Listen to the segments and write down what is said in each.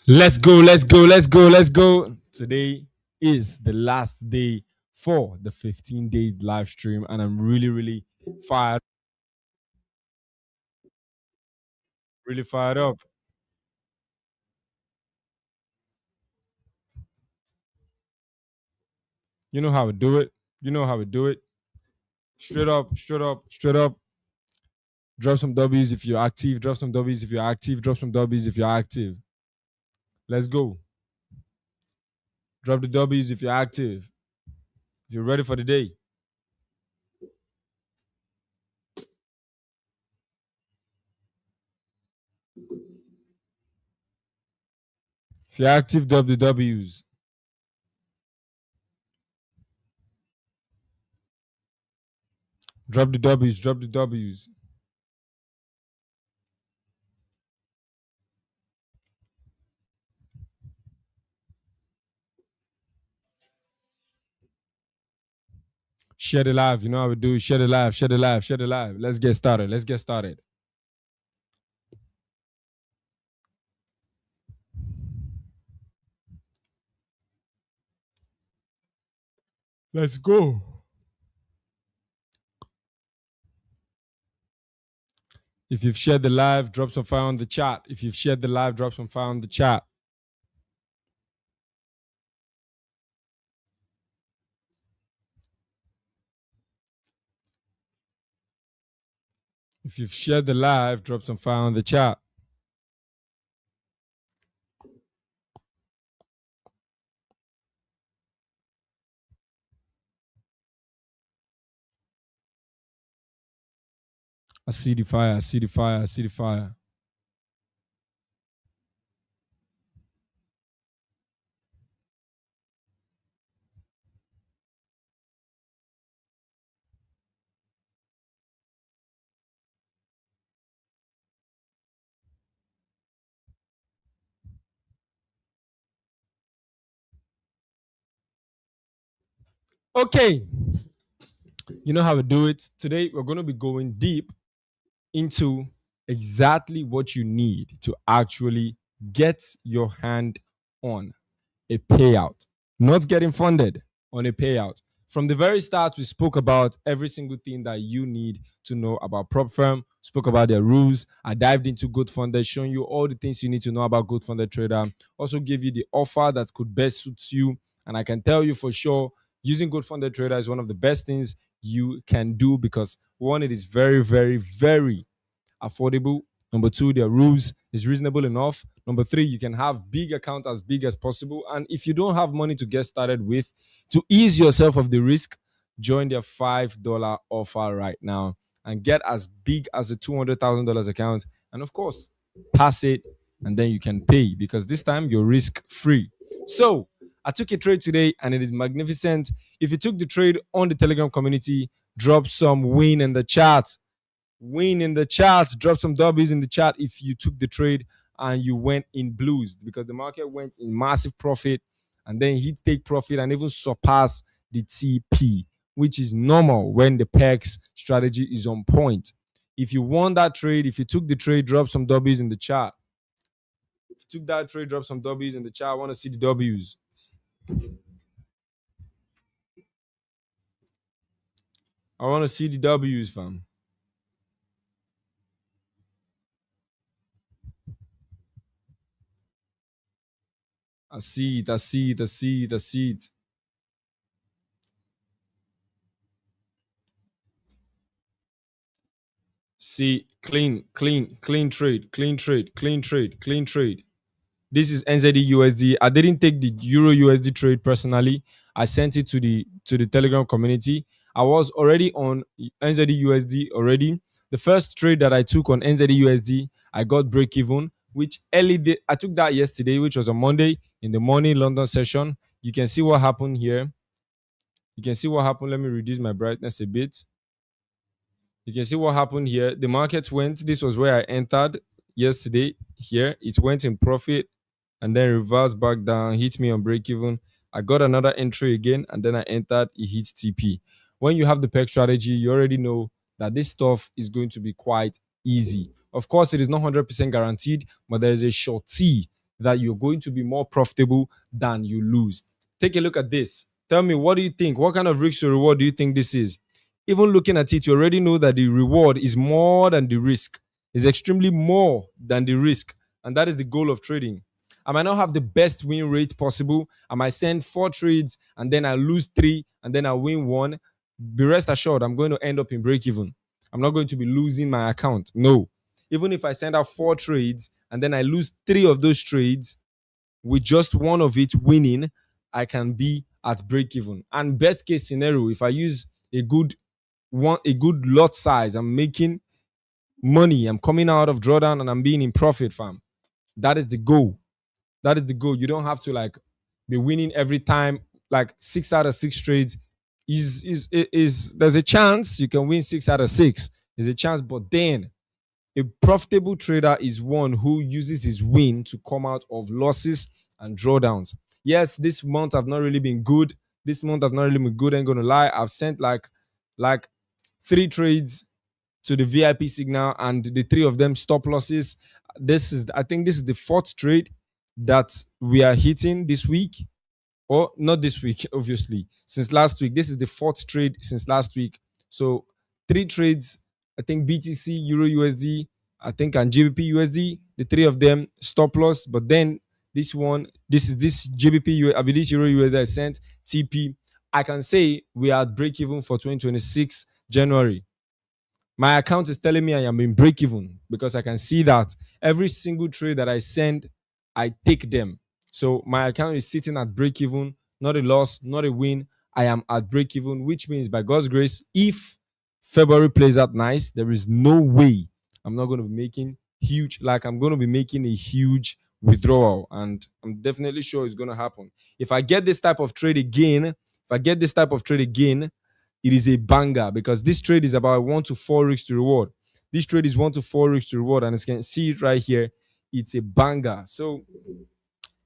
Let's go, let's go, let's go, let's go. Today is the last day for the 15-day live stream, and I'm really fired, really fired up. You know how we do it. You know how we do it. Straight up, straight up, straight up. Drop some W's if you're active. Drop some W's if you're active. Drop some W's if you're active. Let's go. Drop the W's if you're active. If you're ready for the day. If you're active, drop the W's. Drop the W's. Drop the W's. Share the live. You know how we do. Share the live. Share the live. Share the live. Let's get started. Let's get started. Let's go. If you've shared the live, drop some fire on the chat. If you've shared the live, drop some fire on the chat. If you've shared the live, drop some fire on the chat. I see the fire. I see the fire. I see the fire. Okay. You know how we do it. Today, we're going to be going deep into exactly what you need to actually get your hand on a payout, not getting funded, on a payout. From the very start, we spoke about every single thing that you need to know about prop firm, spoke about their rules. I dived into Good Funded, showing you all the things you need to know about Good Funded Trader. Also gave you the offer that could best suit you. And I can tell you for sure, using Good Funded Trader is one of the best things you can do because one, it is very affordable. Number two, their rules is reasonable enough. Number three, you can have big account as big as possible. And if you don't have money to get started with, to ease yourself of the risk, join their $5 offer right now and get as big as a $200,000 account. And of course, pass it and then you can pay because this time you're risk free. So I took a trade today and it is magnificent. If you took the trade on the Telegram community, drop some win in the chat. Win in the chat. Drop some W's in the chat if you took the trade and you went in blues because the market went in massive profit and then hit take profit and even surpass the TP, which is normal when the PEX strategy is on point. If you won that trade, if you took the trade, drop some W's in the chat. If you took that trade, drop some W's in the chat. I want to see the W's. I want to see the W's, fam. I see it. I see it. I see it. I see it. See, clean trade, clean trade, clean trade, clean trade. This is NZD USD. I didn't take the Euro USD trade personally. I sent it to the Telegram community. I was already on NZD USD already. The first trade that I took on NZD USD, I got break even, which I took that yesterday, which was on Monday in the morning London session. You can see what happened here. You can see what happened. Let me reduce my brightness a bit. You can see what happened here. The market went, this was where I entered yesterday here. It went in profit and then reversed back down, hit me on break even. I got another entry again and then I entered, it hit TP. When you have the PEG strategy, you already know that this stuff is going to be quite easy. Of course, it is not 100% guaranteed, but there is a surety that you're going to be more profitable than you lose. Take a look at this. Tell me, what do you think? What kind of risk to reward do you think this is? Even looking at it, you already know that the reward is more than the risk. It's extremely more than the risk. And that is the goal of trading. I might not have the best win rate possible. I might send 4 trades and then I lose 3 and then I win 1. Be rest assured, I'm going to end up in break even. I'm not going to be losing my account. No. Even if I send out 4 trades and then I lose 3 of those trades, with just one of it winning, I can be at break even. And best case scenario, if I use a good lot size, I'm making money. I'm coming out of drawdown and I'm being in profit, fam. That is the goal. That is the goal. You don't have to like be winning every time. Like 6 out of 6 trades is there's a chance you can win 6 out of 6. There's a chance, but then a profitable trader is one who uses his win to come out of losses and drawdowns. Yes, this month I've not really been good. This month I've not really been good. Ain't gonna lie. I've sent like 3 trades to the VIP signal, and the 3 of them stop losses. I think this is the 4th trade that we are hitting this week, or not this week, obviously. Since last week, this is the 4th trade since last week. So 3 trades. I think BTC, Euro USD, I think, and GBP USD. The 3 of them stop loss, but then this GBP, I mean this Euro USD I sent TP. I can say we are at break even for 2026 January. My account is telling me I am in break even because I can see that every single trade that I send, I take them. So my account is sitting at break even, not a loss, not a win. I am at break even, which means by God's grace, if February plays out nice, there is no way I'm not going to be making I'm going to be making a huge withdrawal. And I'm definitely sure it's going to happen. If I get this type of trade again, it is a banger because this trade is about 1 to 4 weeks to reward. This trade is 1 to 4 weeks to reward, and you can see it right here. It's a banger. So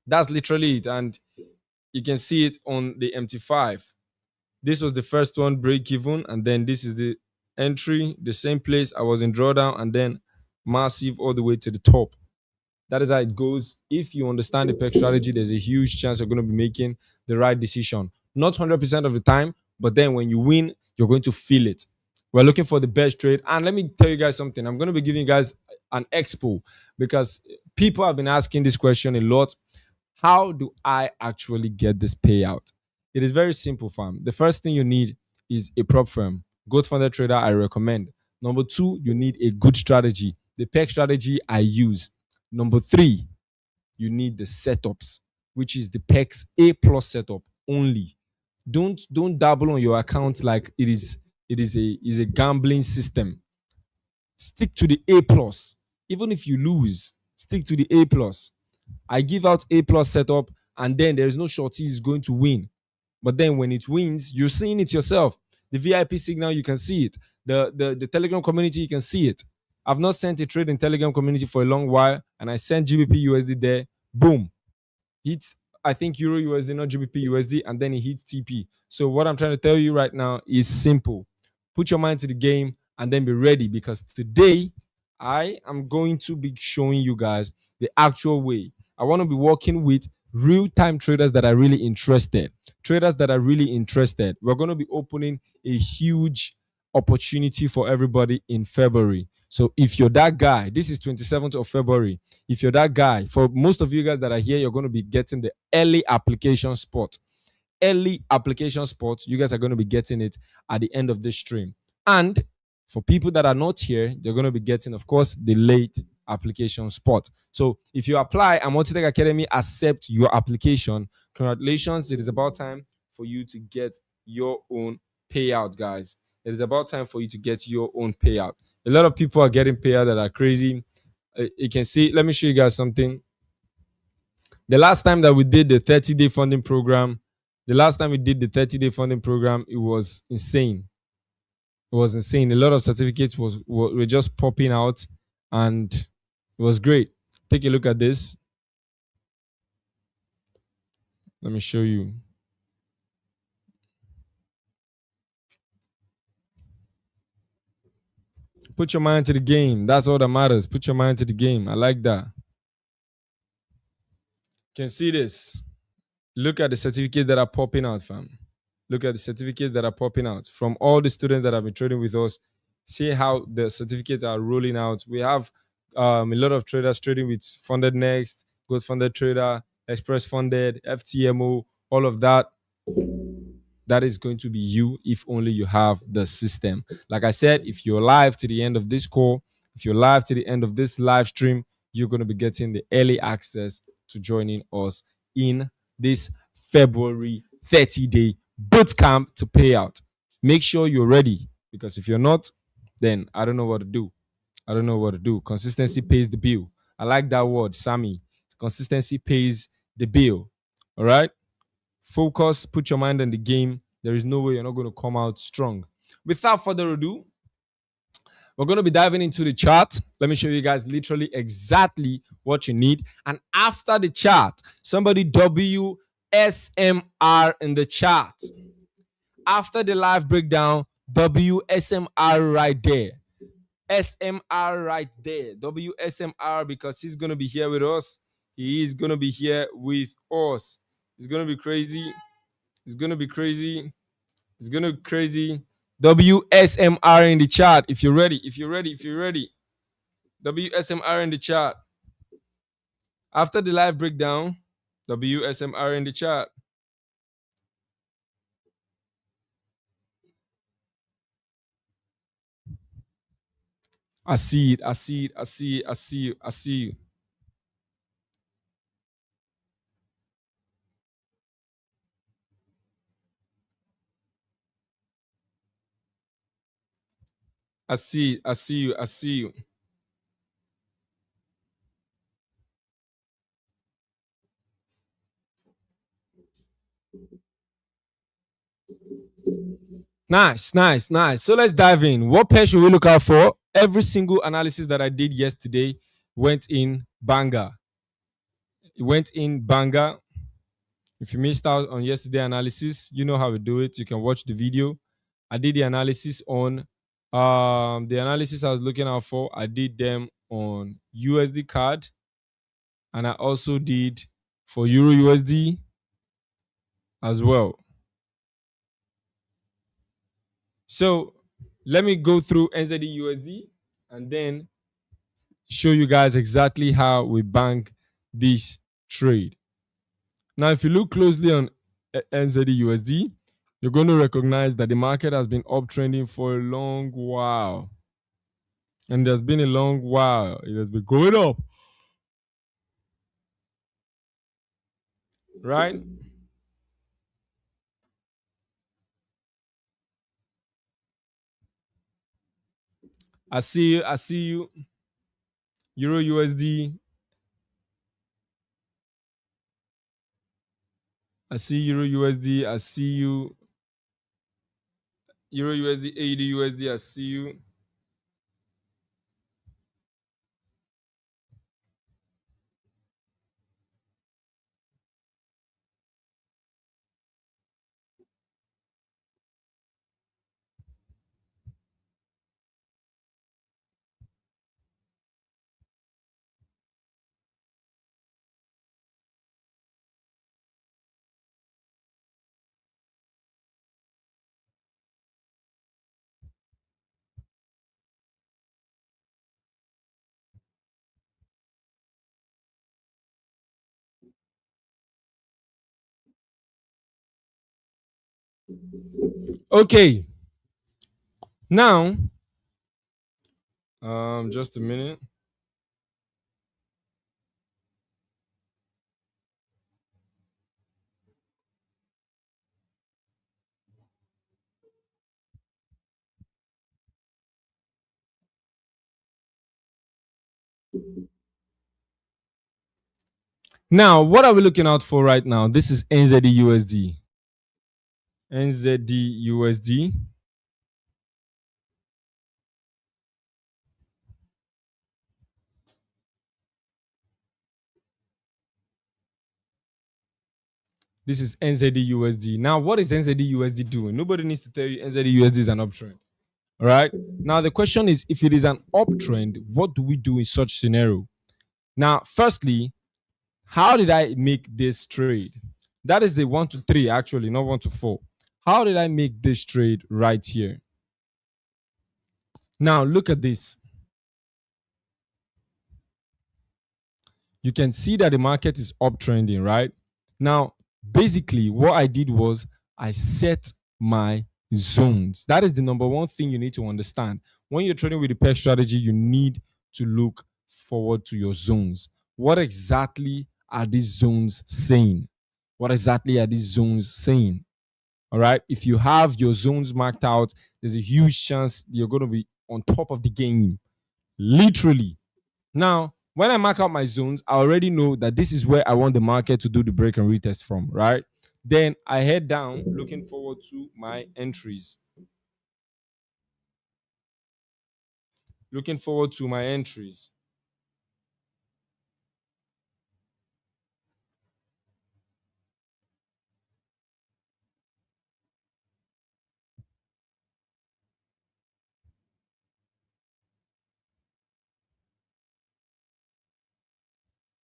that's literally it, and you can see it on the MT5. This was the first one, break even, and then this is the entry, the same place I was in drawdown, and then massive all the way to the top. That is how it goes. If you understand the PEC strategy, there's a huge chance you're going to be making the right decision. Not 100% of the time, but then when you win, you're going to feel it. We're looking for the best trade. And let me tell you guys something. I'm going to be giving you guys an expo because people have been asking this question a lot. How do I actually get this payout? It is very simple, fam. The first thing you need is a prop firm. Goat Funded Trader, I recommend. Number 2, you need a good strategy. The PEC strategy I use. Number 3, you need the setups, which is the PEX A plus setup only. Don't dabble on your account like it is a gambling system. Stick to the A plus. Even if you lose, stick to the A plus. I give out A plus setup, and then there is no shorty is going to win. But then when it wins, you're seeing it yourself. The VIP signal, you can see it. The Telegram community, you can see it. I've not sent a trade in Telegram community for a long while, and I sent GBP USD there. Boom, hits, I think, Euro USD, not GBP USD, and then it hits TP. So what I'm trying to tell you right now is simple. Put your mind to the game and then be ready, because today I am going to be showing you guys the actual way. I want to be working with real-time traders that are really interested. Traders that are really interested. We're going to be opening a huge opportunity for everybody in February. So if you're that guy, this is 27th of February. If you're that guy, for most of you guys that are here, you're going to be getting the early application spot. Early application spot. You guys are going to be getting it at the end of this stream. And for people that are not here, they're going to be getting, of course, the late application spot. So if you apply and Multitech Academy accept your application, congratulations. It is about time for you to get your own payout, guys. It is about time for you to get your own payout. A lot of people are getting payout that are crazy. You can see, let me show you guys something. The last time that we did the 30-day funding program, it was insane. It was insane. A lot of certificates were just popping out, and it was great. Take a look at this. Let me show you. Put your mind to the game. That's all that matters. Put your mind to the game. I like that. Can see this. Look at the certificates that are popping out, fam. Look at the certificates that are popping out from all the students that have been trading with us. See how the certificates are rolling out. We have a lot of traders trading with Funded Next, Gold Funded Trader, Express Funded, FTMO, all of that. That is going to be you if only you have the system. Like I said, if you're live to the end of this call, if you're live to the end of this live stream, you're going to be getting the early access to joining us in this February 30-day bootcamp to pay out. Make sure you're ready, because if you're not, then I don't know what to do. I don't know what to do. Consistency pays the bill. I like that word, Sammy. Consistency pays the bill. All right. Focus, put your mind on the game. There is no way you're not going to come out strong. Without further ado, we're going to be diving into the chart. Let me show you guys literally exactly what you need. And after the chart, somebody WSMR in the chart. After the live breakdown, WSMR right there. SMR right there. WSMR, because he's going to be here with us. He is going to be here with us. It's going to be crazy. It's going to be crazy. It's going to be crazy. WSMR in the chat. If you're ready, if you're ready, if you're ready. WSMR in the chat. After the live breakdown, WSMR in the chat. I see it. I see it. I see it. I see you. I see you. I see it. I see you. I see you. Nice, nice, nice. So let's dive in. What pair should we look out for? Every single analysis that I did yesterday went in banger. It went in banger. If you missed out on yesterday analysis, you know how we do it. You can watch the video. I did the analysis on the analysis I was looking out for. I did them on USD card, and I also did for Euro USD as well. So let me go through NZD USD and then show you guys exactly how we bank this trade. Now, if you look closely on NZD USD, you're going to recognize that the market has been uptrending for a long while. And there's been a long while. It has been going up. Right? I see you. I see you. Euro USD. I see Euro USD. I see you. Euro USD, AUD USD. I see you. Okay. Now, just a minute. Now, what are we looking out for right now? This is NZD USD. NZD USD. This is NZD USD. Now, what is NZD USD doing? Nobody needs to tell you NZD USD is an uptrend. All right. Now the question is, if it is an uptrend, what do we do in such scenario? Now, firstly, how did I make this trade? That is the 1 to 3, actually, not 1 to 4. How did I make this trade right here? Now, look at this. You can see that the market is uptrending, right? Now, basically, what I did was I set my zones. That is the number one thing you need to understand. When you're trading with the PEG strategy, you need to look forward to your zones. What exactly are these zones saying? What exactly are these zones saying? All right. If you have your zones marked out, there's a huge chance you're going to be on top of the game. Literally. Now, when I mark out my zones, I already know that this is where I want the market to do the break and retest from, right? Then I head down looking forward to my entries. Looking forward to my entries.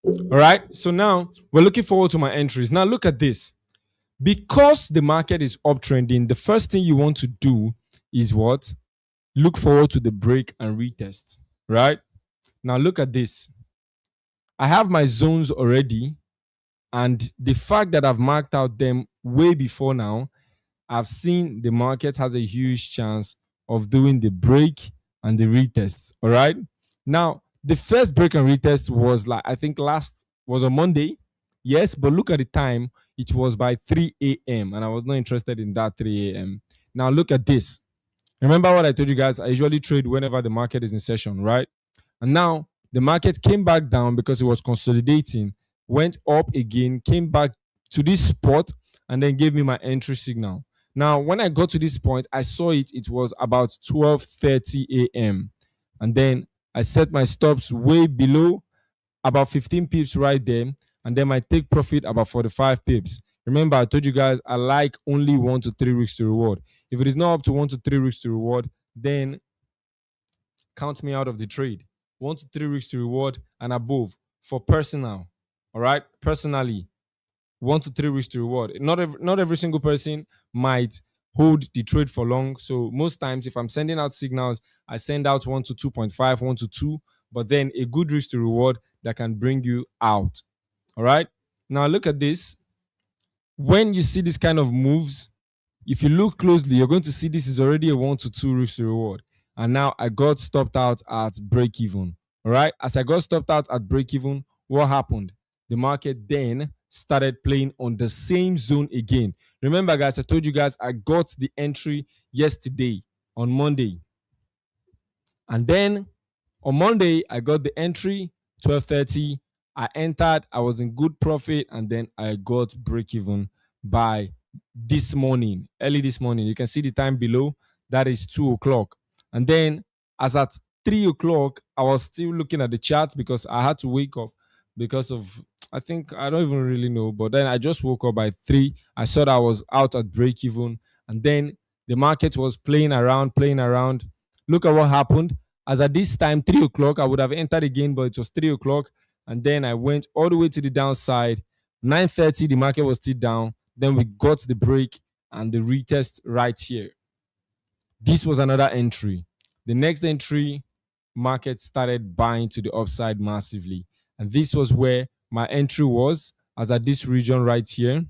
All right. So now we're looking forward to my entries. Now look at this. Because the market is uptrending, the first thing you want to do is what? Look forward to the break and retest, right? Now look at this. I have my zones already, and the fact that I've marked out them way before now, I've seen the market has a huge chance of doing the break and the retest. All right. Now, the first break and retest was like, I think last was on Monday. Yes, but look at the time. It was by 3 a.m. and I was not interested in that 3 a.m. Now, look at this. Remember what I told you guys? I usually trade whenever the market is in session, right? And now the market came back down because it was consolidating, went up again, came back to this spot, and then gave me my entry signal. Now, when I got to this point, I saw it was about 12:30 a.m. And then I set my stops way below, about 15 pips right there, and then my take profit about 45 pips. Remember, I told you guys I like only 1 to 3 weeks to reward. If it is not up to 1 to 3 weeks to reward, then count me out of the trade. 1 to 3 weeks to reward and above for personal. All right, personally, 1 to 3 weeks to reward. Not every single person might hold the trade for long. So most times, if I'm sending out signals, I send out 1 to 2.5, 1 to 2, but then a good risk to reward that can bring you out. All right. Now look at this. When you see this kind of moves, if you look closely, you're going to see this is already a 1 to 2 risk to reward. And now I got stopped out at break even. All right. As I got stopped out at break even, what happened? The market then started playing on the same zone again. Remember, guys, I told you guys I got the entry yesterday on Monday. And then on Monday, I got the entry 12:30. I entered, I was in good profit, and then I got break even by this morning, early this morning. You can see the time below. That is 2 o'clock. And then as at 3 o'clock, I was still looking at the chart because I had to wake up because of, I think, I don't even really know. But then I just woke up by 3. I saw that I was out at break even. And then the market was playing around, playing around. Look at what happened. As at this time, 3 o'clock, I would have entered again, but it was 3 o'clock. And then I went all the way to the downside. 9:30, the market was still down. Then we got the break and the retest right here. This was another entry. The next entry, market started buying to the upside massively. And this was where my entry was, as at this region right here.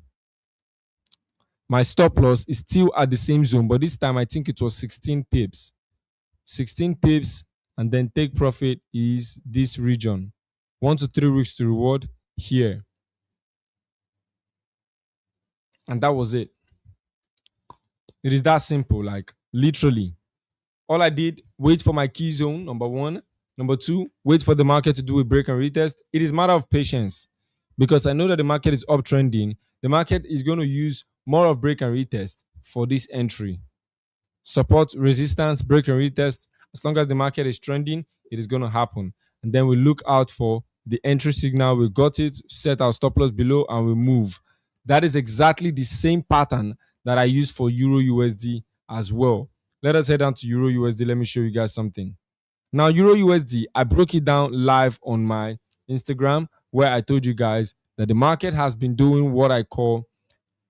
My stop loss is still at the same zone, but this time I think it was 16 pips. 16 pips, and then take profit is this region. 1 to 3 weeks to reward here. And that was it. It is that simple, like literally. All I did, wait for my key zone, number one. Number two, wait for the market to do a break and retest. It is a matter of patience because I know that the market is uptrending. The market is going to use more of break and retest for this entry. Support, resistance, break and retest. As long as the market is trending, it is going to happen. And then we look out for the entry signal. We got it, set our stop loss below, and we move. That is exactly the same pattern that I use for Euro USD as well. Let us head down to Euro USD. Let me show you guys something. Now, Euro USD, I broke it down live on my Instagram where I told you guys that the market has been doing what I call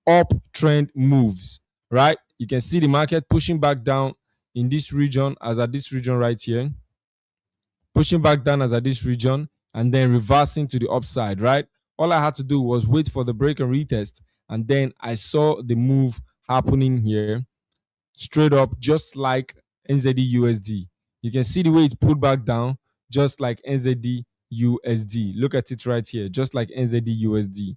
uptrend moves, right? You can see the market pushing back down in this region, as at this region right here, pushing back down as at this region, and then reversing to the upside, right? All I had to do was wait for the break and retest, and then I saw the move happening here straight up, just like NZD USD. You can see the way it pulled back down, just like NZD USD. Look at it right here, just like NZD USD.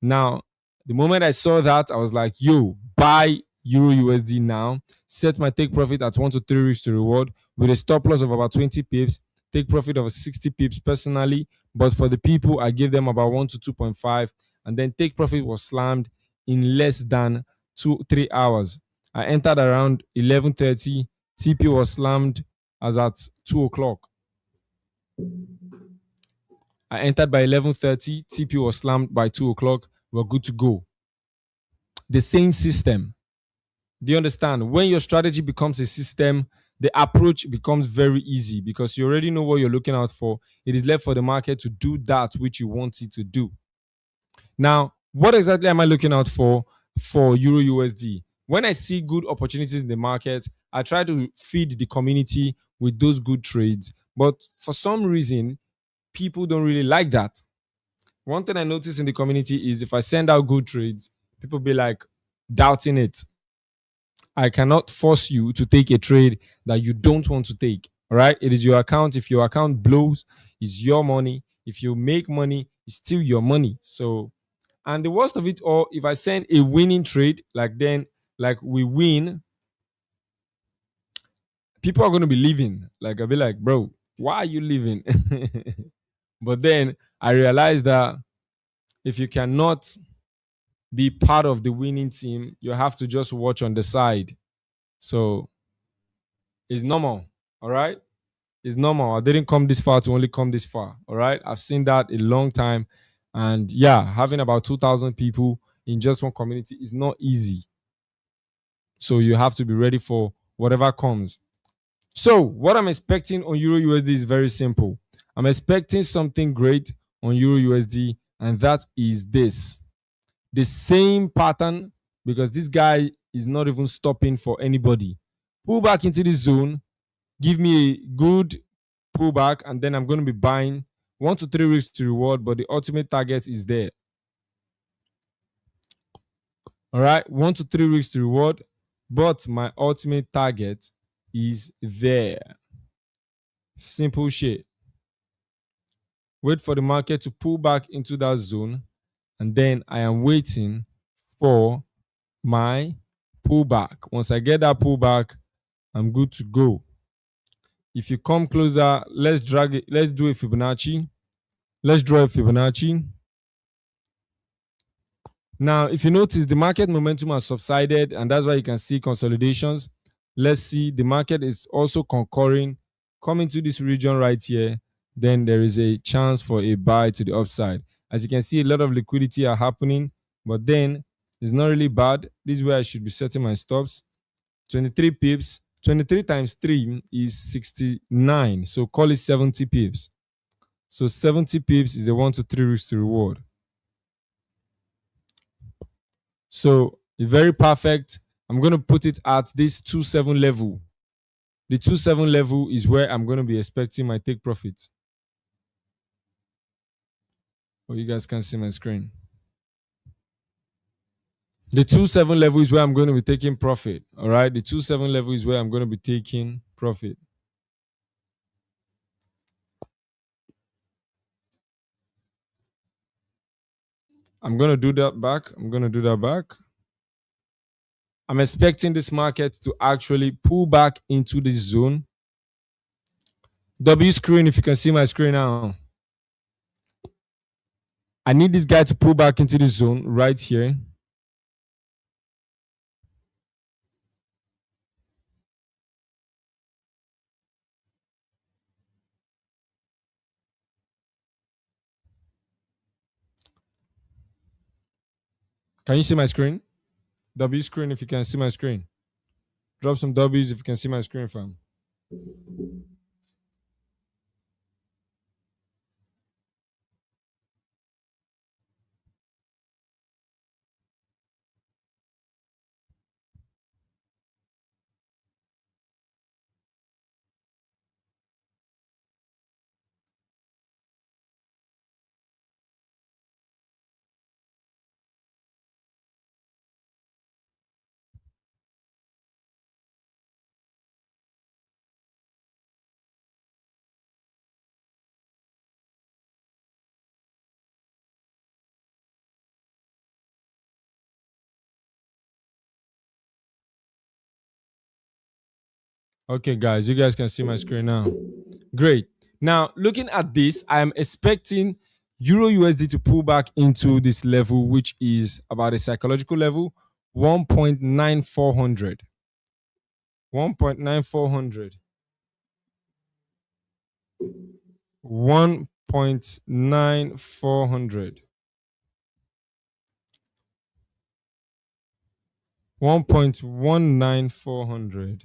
Now, the moment I saw that, I was like, yo, buy Euro USD now. Set my take profit at 1 to 3 weeks to reward with a stop loss of about 20 pips. Take profit of 60 pips personally. But for the people, I gave them about 1 to 2.5. And then take profit was slammed in less than 3 hours. I entered around 11:30. TP was slammed as at 2 o'clock. I entered by 11:30. TP was slammed by 2 o'clock. We're good to go. The same system. Do you understand? When your strategy becomes a system, the approach becomes very easy because you already know what you're looking out for. It is left for the market to do that which you want it to do. Now, what exactly am I looking out for Euro USD? When I see good opportunities in the market, I try to feed the community with those good trades. But for some reason, people don't really like that. One thing I notice in the community is if I send out good trades, people be like doubting it. I cannot force you to take a trade that you don't want to take. All right. It is your account. If your account blows, it's your money. If you make money, it's still your money. So, and the worst of it all, if I send a winning trade, like we win, people are going to be leaving. Like, I'll be like, bro, why are you leaving? But then I realized that if you cannot be part of the winning team, you have to just watch on the side. So it's normal. All right. It's normal. I didn't come this far to only come this far. All right. I've seen that a long time. And yeah, having about 2,000 people in just one community is not easy. So you have to be ready for whatever comes. So what I'm expecting on Euro USD is very simple. I'm expecting something great on Euro USD, and that is this. The same pattern, because this guy is not even stopping for anybody. Pull back into the zone, give me a good pullback, and then I'm going to be buying 1 to 3 weeks to reward, but the ultimate target is there. All right, 1 to 3 weeks to reward, but my ultimate target is there. Simple shit. Wait for the market to pull back into that zone, and then I am waiting for my pullback. Once I get that pullback, I'm good to go. If you come closer, let's drag it. Let's do a Fibonacci. Let's draw a Fibonacci. Now, if you notice, the market momentum has subsided, and that's why you can see consolidations. Let's see, the market is also concurring, coming to this region right here. Then there is a chance for a buy to the upside. As you can see, a lot of liquidity are happening, but then it's not really bad. This is where I should be setting my stops. 23 pips. 23 times 3 is 69. So call it 70 pips. So 70 pips is a 1 to 3 weeks to reward. So very perfect. I'm going to put it at this 2.7 level. The 2.7 level is where I'm going to be expecting my take profit. Oh, you guys can see my screen. The 2.7 level is where I'm going to be taking profit. All right. The 2.7 level is where I'm going to be taking profit. I'm going to do that back. I'm expecting this market to actually pull back into this zone. W screen, if you can see my screen now. I need this guy to pull back into the zone right here. Can you see my screen? W screen, if you can see my screen. Drop some W's if you can see my screen, fam. Okay, guys, you guys can see my screen now. Great. Now, looking at this, I am expecting Euro USD to pull back into this level, which is about a psychological level, 1.9400. 1.9400. 1.9400. 1.19400.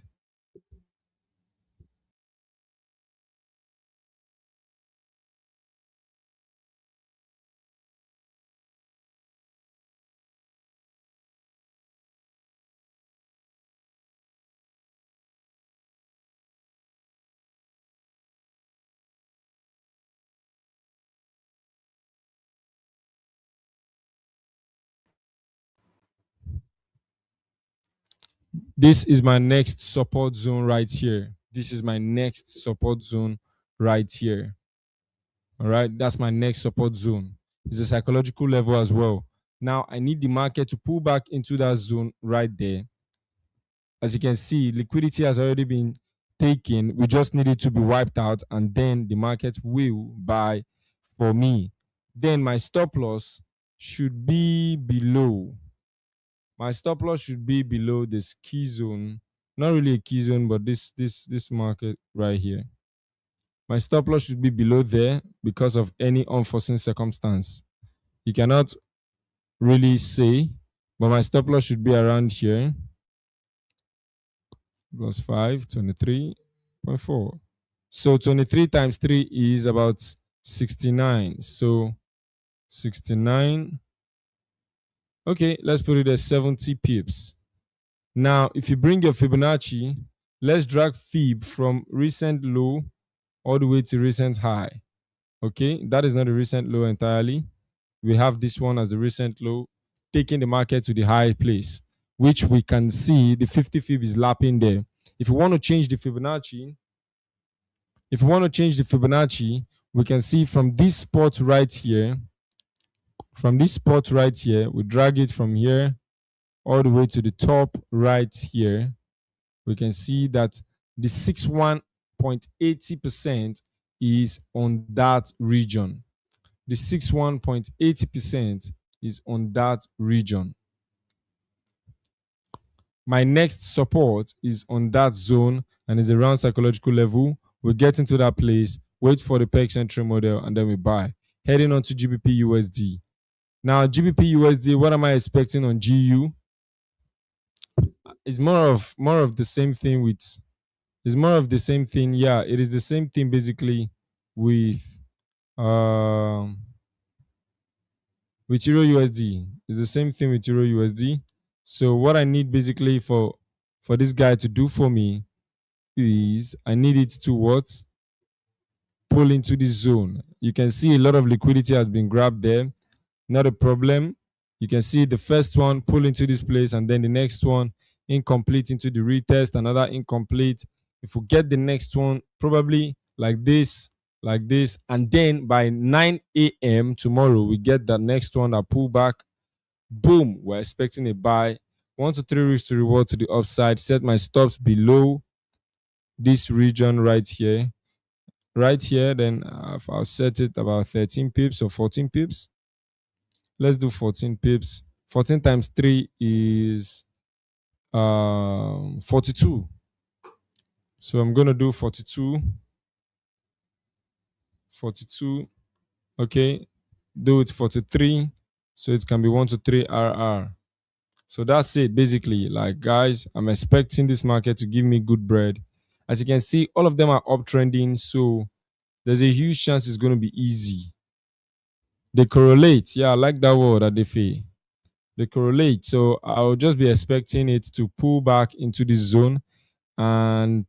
This is my next support zone right here. This is my next support zone right here. All right, that's my next support zone. It's a psychological level as well. Now I need the market to pull back into that zone right there. As you can see, liquidity has already been taken. We just need it to be wiped out, and then the market will buy for me. Then my stop loss should be below. My stop loss should be below this key zone. Not really a key zone, but this market right here. My stop loss should be below there because of any unforeseen circumstance. You cannot really say, but my stop loss should be around here. Plus 5, 23.4. So 23 times 3 is about 69. So 69. Okay, let's put it as 70 pips. Now, if you bring your Fibonacci, let's drag Fib from recent low all the way to recent high. Okay, that is not a recent low entirely. We have this one as the recent low, taking the market to the high place, which we can see the 50 Fib is lapping there. If you want to change the Fibonacci, we can see from this spot right here, we drag it from here all the way to the top right here. We can see that the 61.80% is on that region. The 61.80% is on that region. My next support is on that zone and is around psychological level. We get into that place, wait for the PEX entry model, and then we buy. Heading on to GBP USD. Now, GBP USD, what am I expecting on GU? It's more of the same thing with. It's more of the same thing. Yeah, it is the same thing basically with um with Euro USD. It's the same thing with Euro USD. So what I need basically for this guy to do for me is I need it to what? Pull into this zone. You can see a lot of liquidity has been grabbed there. Not a problem. You can see the first one pull into this place, and then the next one incomplete into the retest, another incomplete. If we get the next one, probably like this, and then by 9 a.m. tomorrow, we get the next one that pull back. Boom, we're expecting a buy. 1 to 3 weeks to reward to the upside. Set my stops below this region right here. Right here, then I'll set it about 13 pips or 14 pips. Let's do 14 pips. 14 times 3 is 42. So I'm going to do 42. 42. Okay. Do it 43. So it can be 1 to 3 RR. So that's it basically. Like, guys, I'm expecting this market to give me good bread. As you can see, all of them are uptrending, so there's a huge chance it's going to be easy. They correlate. Yeah, I like that word, Adefe. They correlate. So I'll just be expecting it to pull back into this zone. And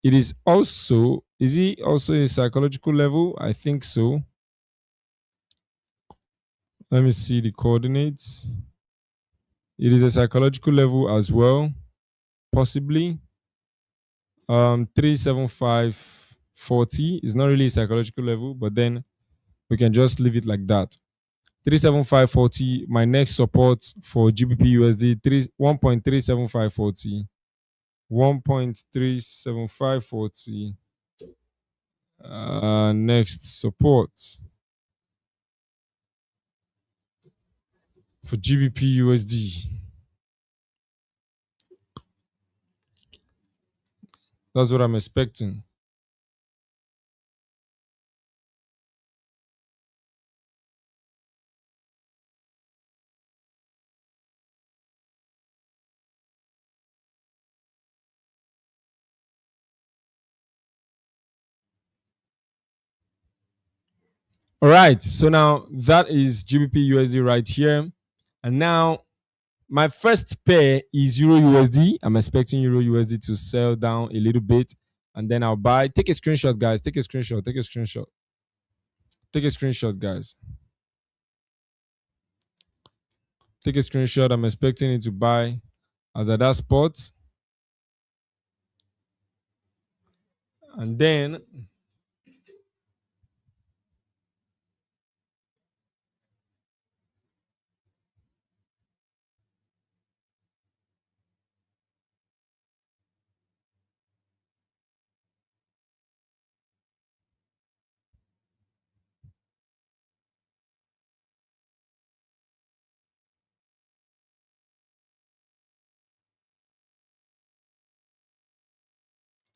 it is also, is it also a psychological level? I think so. Let me see the coordinates. It is a psychological level as well, possibly. 37540 is not really a psychological level, but then we can just leave it like that. 37540, my next support for GBP USD 1.37540. 1.37540. Next support for GBP USD. That's what I'm expecting. All right. So now that is GBP USD right here. And now my first pair is Euro USD. I'm expecting Euro USD to sell down a little bit. And then I'll buy. Take a screenshot, guys. Take a screenshot. Take a screenshot. Take a screenshot, guys. Take a screenshot. I'm expecting it to buy as at that spot. And then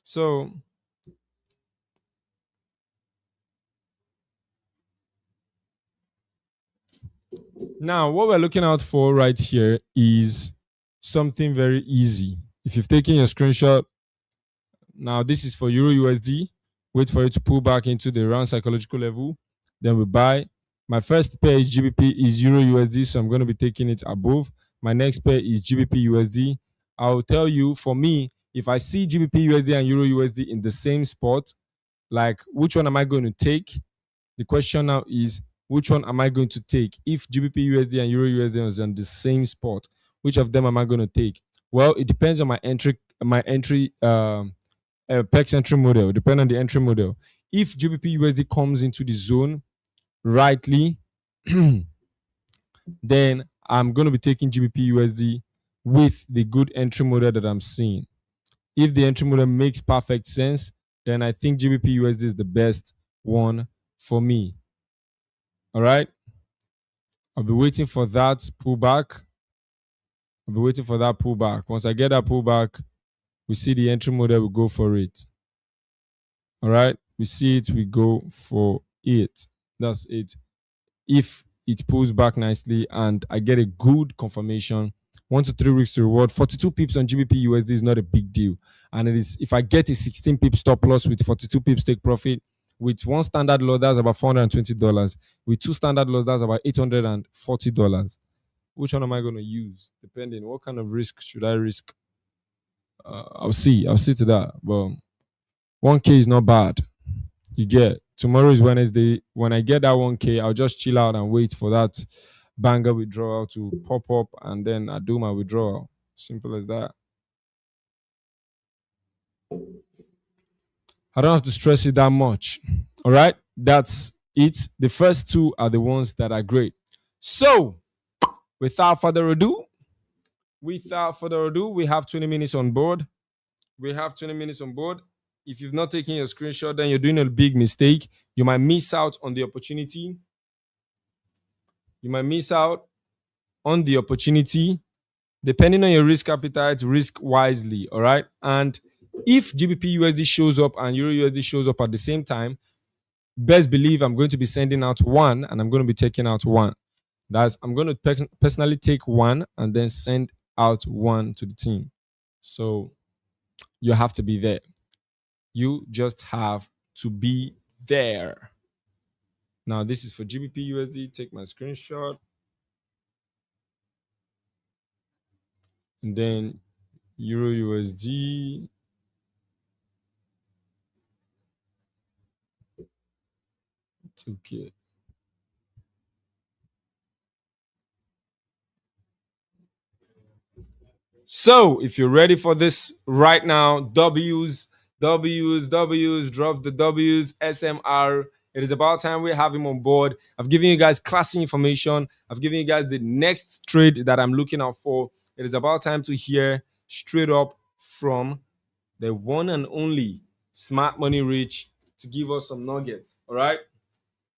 so now what we're looking out for right here is something very easy. If you've taken your screenshot, now this is for Euro USD. Wait for it to pull back into the round psychological level. Then we buy. My first pair is GBP is Euro USD, so I'm going to be taking it above. My next pair is GBP USD. I'll tell you, for me, if I see GBP USD and Euro USD in the same spot, like which one am I going to take? The question now is which one am I going to take? If GBP USD and Euro USD is on the same spot, which of them am I going to take? Well, it depends on my entry PEX entry model, depending on the entry model. If GBP USD comes into the zone rightly, then I'm going to be taking GBP USD with the good entry model that I'm seeing. If the entry model makes perfect sense, then I think GBP USD is the best one for me. All right. I'll be waiting for that pullback. I'll be waiting for that pullback. Once I get that pullback, we see the entry model, we go for it. All right. We see it, we go for it. That's it. If it pulls back nicely and I get a good confirmation, 1 to 3 weeks to reward, 42 pips on GBP USD is not a big deal. And it is, if I get a 16 pip stop loss with 42 pips take profit, with one standard lot, that's about $420. With two standard lots, that's about $840. Which one am I going to use? Depending, what kind of risk should I risk? I'll see. I'll see to that. But 1K is not bad. You get, tomorrow is Wednesday. When I get that 1K, I'll just chill out and wait for that banger withdrawal to pop up, and then I do my withdrawal. Simple as that. I don't have to stress it that much. All right, that's it. The first two are the ones that are great. So, without further ado, we have 20 minutes on board. We have 20 minutes on board. If you've not taken your screenshot, then you're doing a big mistake. You might miss out on the opportunity. You might miss out on the opportunity. Depending on your risk appetite, risk wisely. All right. And if GBP USD shows up and Euro USD shows up at the same time, best believe I'm going to be sending out one and I'm going to be taking out one. That's I'm going to personally take one and then send out one to the team. So you have to be there. You just have to be there. Now this is for GBP USD. Take my screenshot and then Euro USD. Okay. So if you're ready for this right now, W's, drop the W's, SMR. It is about time we have him on board. I've given you guys classy information. I've given you guys the next trade that I'm looking out for. It is about time to hear straight up from the one and only Smart Money Rich to give us some nuggets. All right.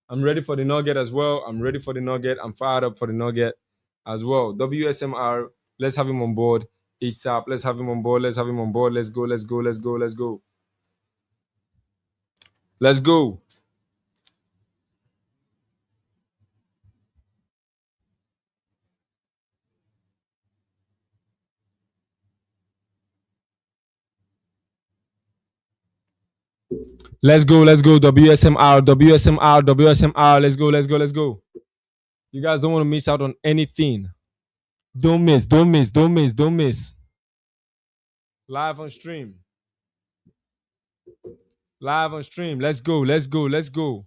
I'm ready for the nugget as well. I'm ready for the nugget. I'm fired up for the nugget as well. WSMR, let's have him on board. ASAP, let's have him on board. Let's have him on board. Let's go. Let's go. Let's go. Let's go. Let's go. Let's go. Let's go. WSMR, WSMR, WSMR. Let's go. Let's go. Let's go. You guys don't want to miss out on anything. Don't miss. Don't miss. Don't miss. Don't miss. Live on stream. Live on stream. Let's go. Let's go. Let's go.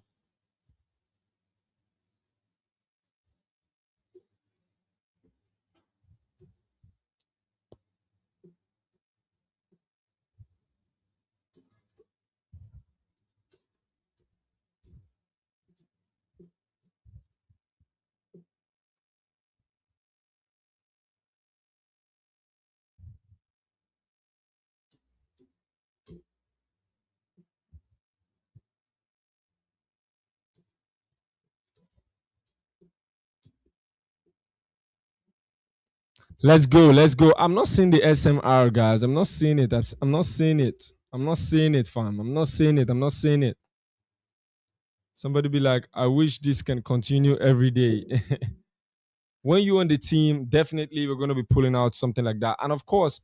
Let's go. Let's go. I'm not seeing the SMR, guys. I'm not seeing it. I'm not seeing it. I'm not seeing it, fam. I'm not seeing it. I'm not seeing it. Somebody be like, I wish this can continue every day. When you on the team, definitely we're gonna be pulling out something like that. And of course,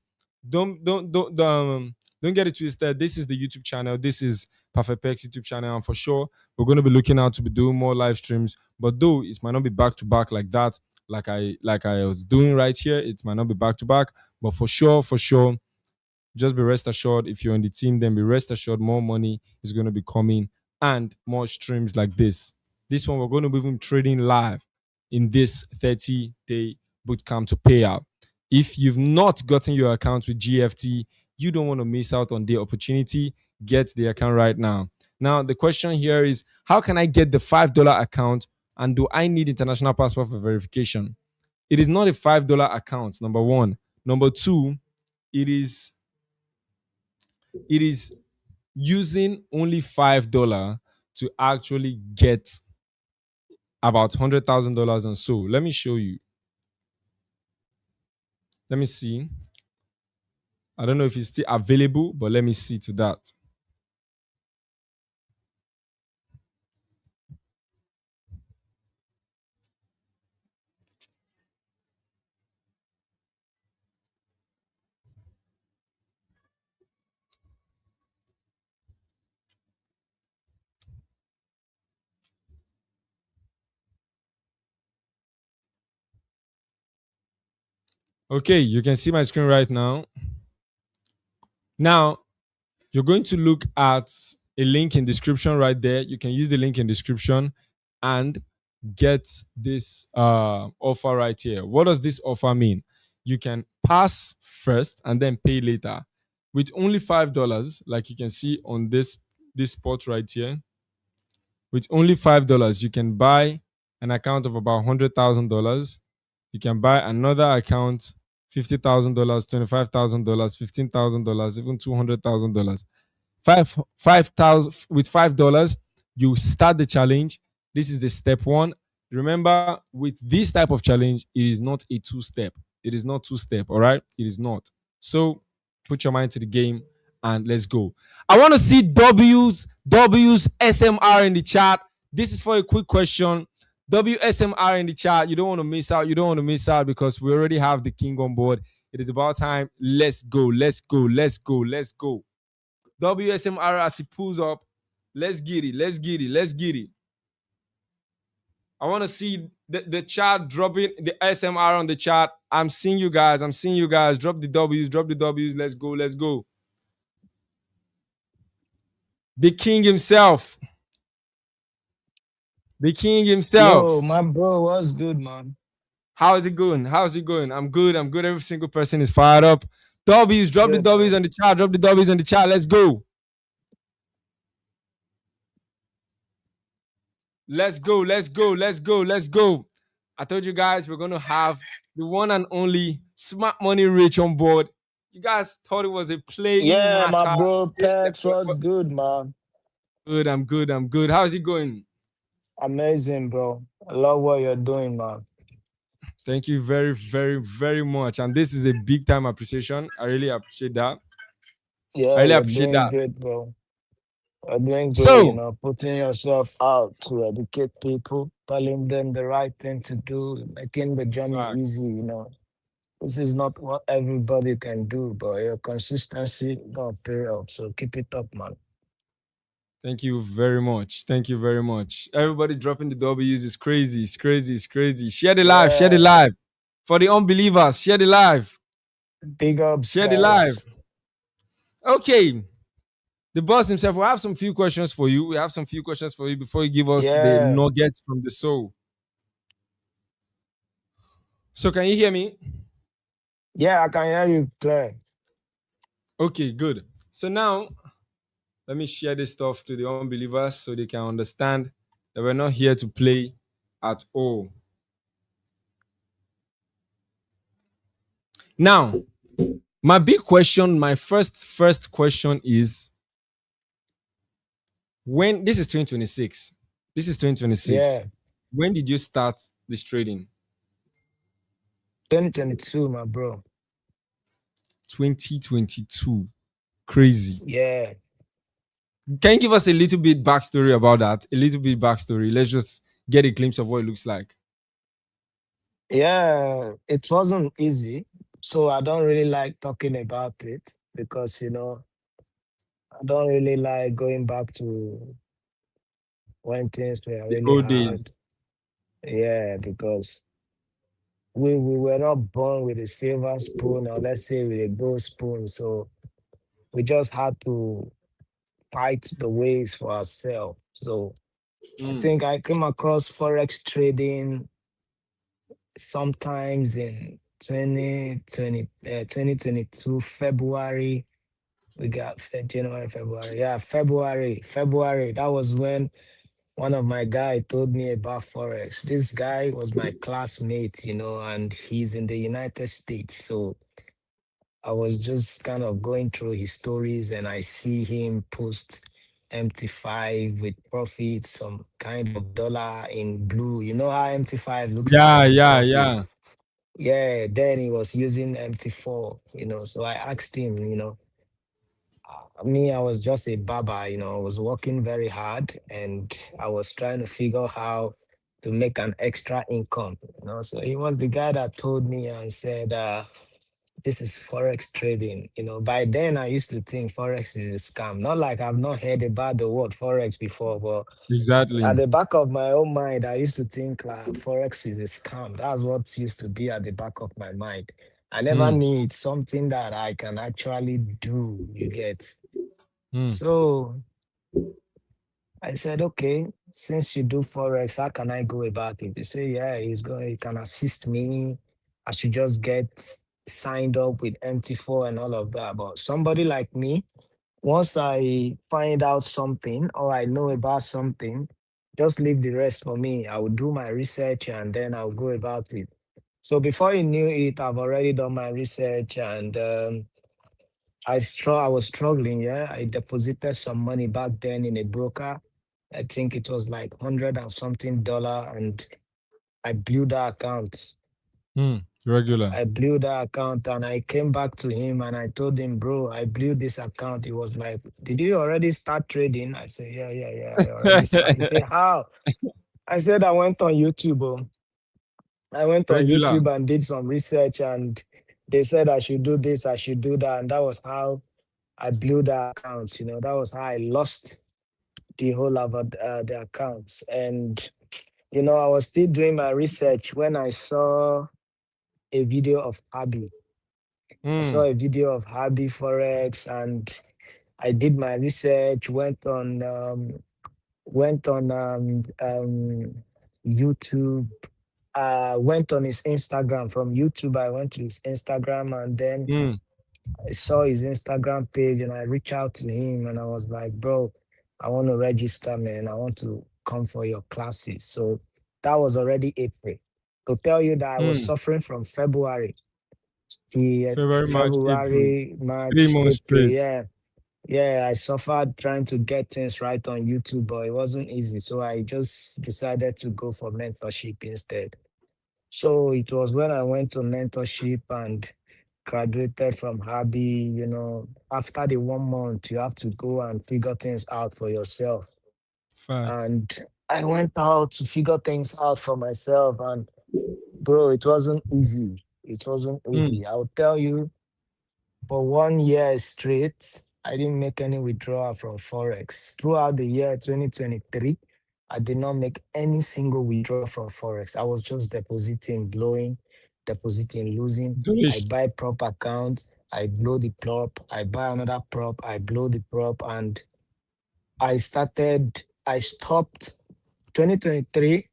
don't get it twisted. This is the YouTube channel. This is Perfectpex YouTube channel, and for sure we're gonna be looking out to be doing more live streams. But though it might not be back to back like that, like I was doing right here, it might not be back to back. But for sure, just be rest assured if you're on the team, then be rest assured more money is going to be coming and more streams like this. This one, we're going to be even trading live in this 30-day bootcamp to pay out. If you've not gotten your account with GFT, you don't want to miss out on the opportunity. Get the account right now. Now, the question here is, how can I get the $5 account, and do I need international passport for verification? It is not a $5 account, number one. Number two, it is using only $5 to actually get about $100,000 and so. Let me show you. Let me see. I don't know if it's still available, but let me see to that. Okay, you can see my screen right now. Now, you're going to look at a link in description right there. You can use the link in description and get this offer right here. What does this offer mean? You can pass first and then pay later. With only $5, like you can see on this spot right here, with only $5, you can buy an account of about $100,000. You can buy another account, $50,000, $25,000, $15,000, even $200,000. 5,000 with $5, you start the challenge. This is the step one. Remember, with this type of challenge, it is not a two-step. It is not two-step. All right, it is not. So put your mind to the game and let's go. I want to see W's SMR in the chat. This is for a quick question. WSMR in the chat. You don't want to miss out. You don't want to miss out because we already have the king on board. It is about time. Let's go. Let's go. Let's go. Let's go. WSMR as he pulls up. Let's get it. Let's get it. Let's get it. I want to see the chat dropping the SMR on the chat. I'm seeing you guys. I'm seeing you guys. Drop the W's. Drop the W's. Let's go. Let's go. The king himself. The king Yo, himself. my bro, what's good, man? How's it going? How's it going? I'm good. I'm good. Every single person is fired up. W's. Drop the Good, W's man. on the chat. Drop the W's on the chat. Let's go. Let's go. Let's go. Let's go. Let's go. I told you guys we're going to have the one and only Smart Money Rich on board. You guys thought it was a playing Yeah, my matter. bro, Pex, what's good, man? Good. I'm good. I'm good. How's it going? Amazing, bro. I love what you're doing, man. Thank you very, very, very much. And this is a big time appreciation. I really appreciate that. I Yeah, really you're appreciate doing that. great, bro. You're doing great, So, putting yourself out to educate people, telling them the right thing to do, making the journey easy. This is not what everybody can do, but your consistency gonna pay off. So keep it up, man. thank you very much. Thank you very much. Everybody dropping the W's is crazy. It's crazy. It's crazy. Share the live. Share the Yeah, live. For the unbelievers, share the live. big ups, Share the live. guys. Okay. The boss himself will have some few questions for you. We have some few questions for you before you give us the Yeah, nuggets from the soul. So, can you hear me? yeah, I can hear you clear. Okay, good. So, now let me share this stuff to the unbelievers so they can understand that we're not here to play at all. Now, my big question, my first question is when this is 2026. This is 2026. Yeah. When did you start this trading? 2022, my bro. 2022. Crazy. Yeah. Can you give us a little bit backstory about that? A little bit backstory. Let's just get a glimpse of what it looks like. Yeah. It wasn't easy. So I don't really like talking about it because, I don't really like going back to when things were The really old days. hard. Yeah, because we were not born with a silver spoon or let's say with a gold spoon. So we just had to fight the ways for ourselves. So I Mm. think I came across Forex trading sometimes in 2022 February. We got January, February. Yeah, February. That was when one of my guy told me about Forex. This guy was my classmate, and he's in the United States. So I was just kind of going through his stories and I see him post MT5 with profit, some kind of dollar in blue. You know how MT5 looks Yeah, like with yeah, profit. yeah. Yeah, then he was using MT4, so I asked him, I was just a barber, I was working very hard and I was trying to figure how to make an extra income. So he was the guy that told me and said, this is Forex trading. By then I used to think Forex is a scam. Not like I've not heard about the word Forex before, but at Exactly. the back of my own mind, I used to think like Forex is a scam. That's what used to be at the back of my mind. I never Mm. knew it's something that I can actually do, you get. Mm. So I said, okay, since you do Forex, how can I go about it? They say, yeah, he can assist me. I should just get signed up with MT4 and all of that. But somebody like me, once I find out something or I know about something, just leave the rest for me. I will do my research and then I'll go about it. So before you knew it, I've already done my research and I was struggling. Yeah, I deposited some money back then in a broker. I think it was like 100 and something dollar, and I blew the account. Mm. Regular. I blew the account and I came back to him and I told him, bro, I blew this account. He was like, did you already start trading? I said, yeah, yeah, yeah, I already started. He said, how? I said I went on YouTube. I went on Regular. YouTube and did some research, and they said I should do this, I should do that, and that was how I blew the account. That was how I lost the whole of the accounts. And I was still doing my research when I saw a video of Abby. I saw Mm, a video of Abby Forex, and I did my research. Went on YouTube. Went on his Instagram. From YouTube, I went to his Instagram, and then mm, I saw his Instagram page, and I reached out to him, and I was like, bro, I want to register, man. I want to come for your classes. So that was already April. To tell you that I was mm. suffering from February, the February, March, April. February, 3 months March, April. straight. Yeah. Yeah, I suffered trying to get things right on YouTube, but it wasn't easy. So I just decided to go for mentorship instead. So it was when I went to mentorship and graduated from Hobby. After the 1 month, you have to go and figure things out for yourself. Facts. And I went out to figure things out for myself. And bro, it wasn't easy. It wasn't Mm. easy. I'll tell you, for 1 year straight, I didn't make any withdrawal from Forex. Throughout the year 2023, I did not make any single withdrawal from Forex. I was just depositing, blowing, depositing, losing. I Delish. buy prop account, I blow the prop, I buy another prop, I blow the prop, and I stopped 2023.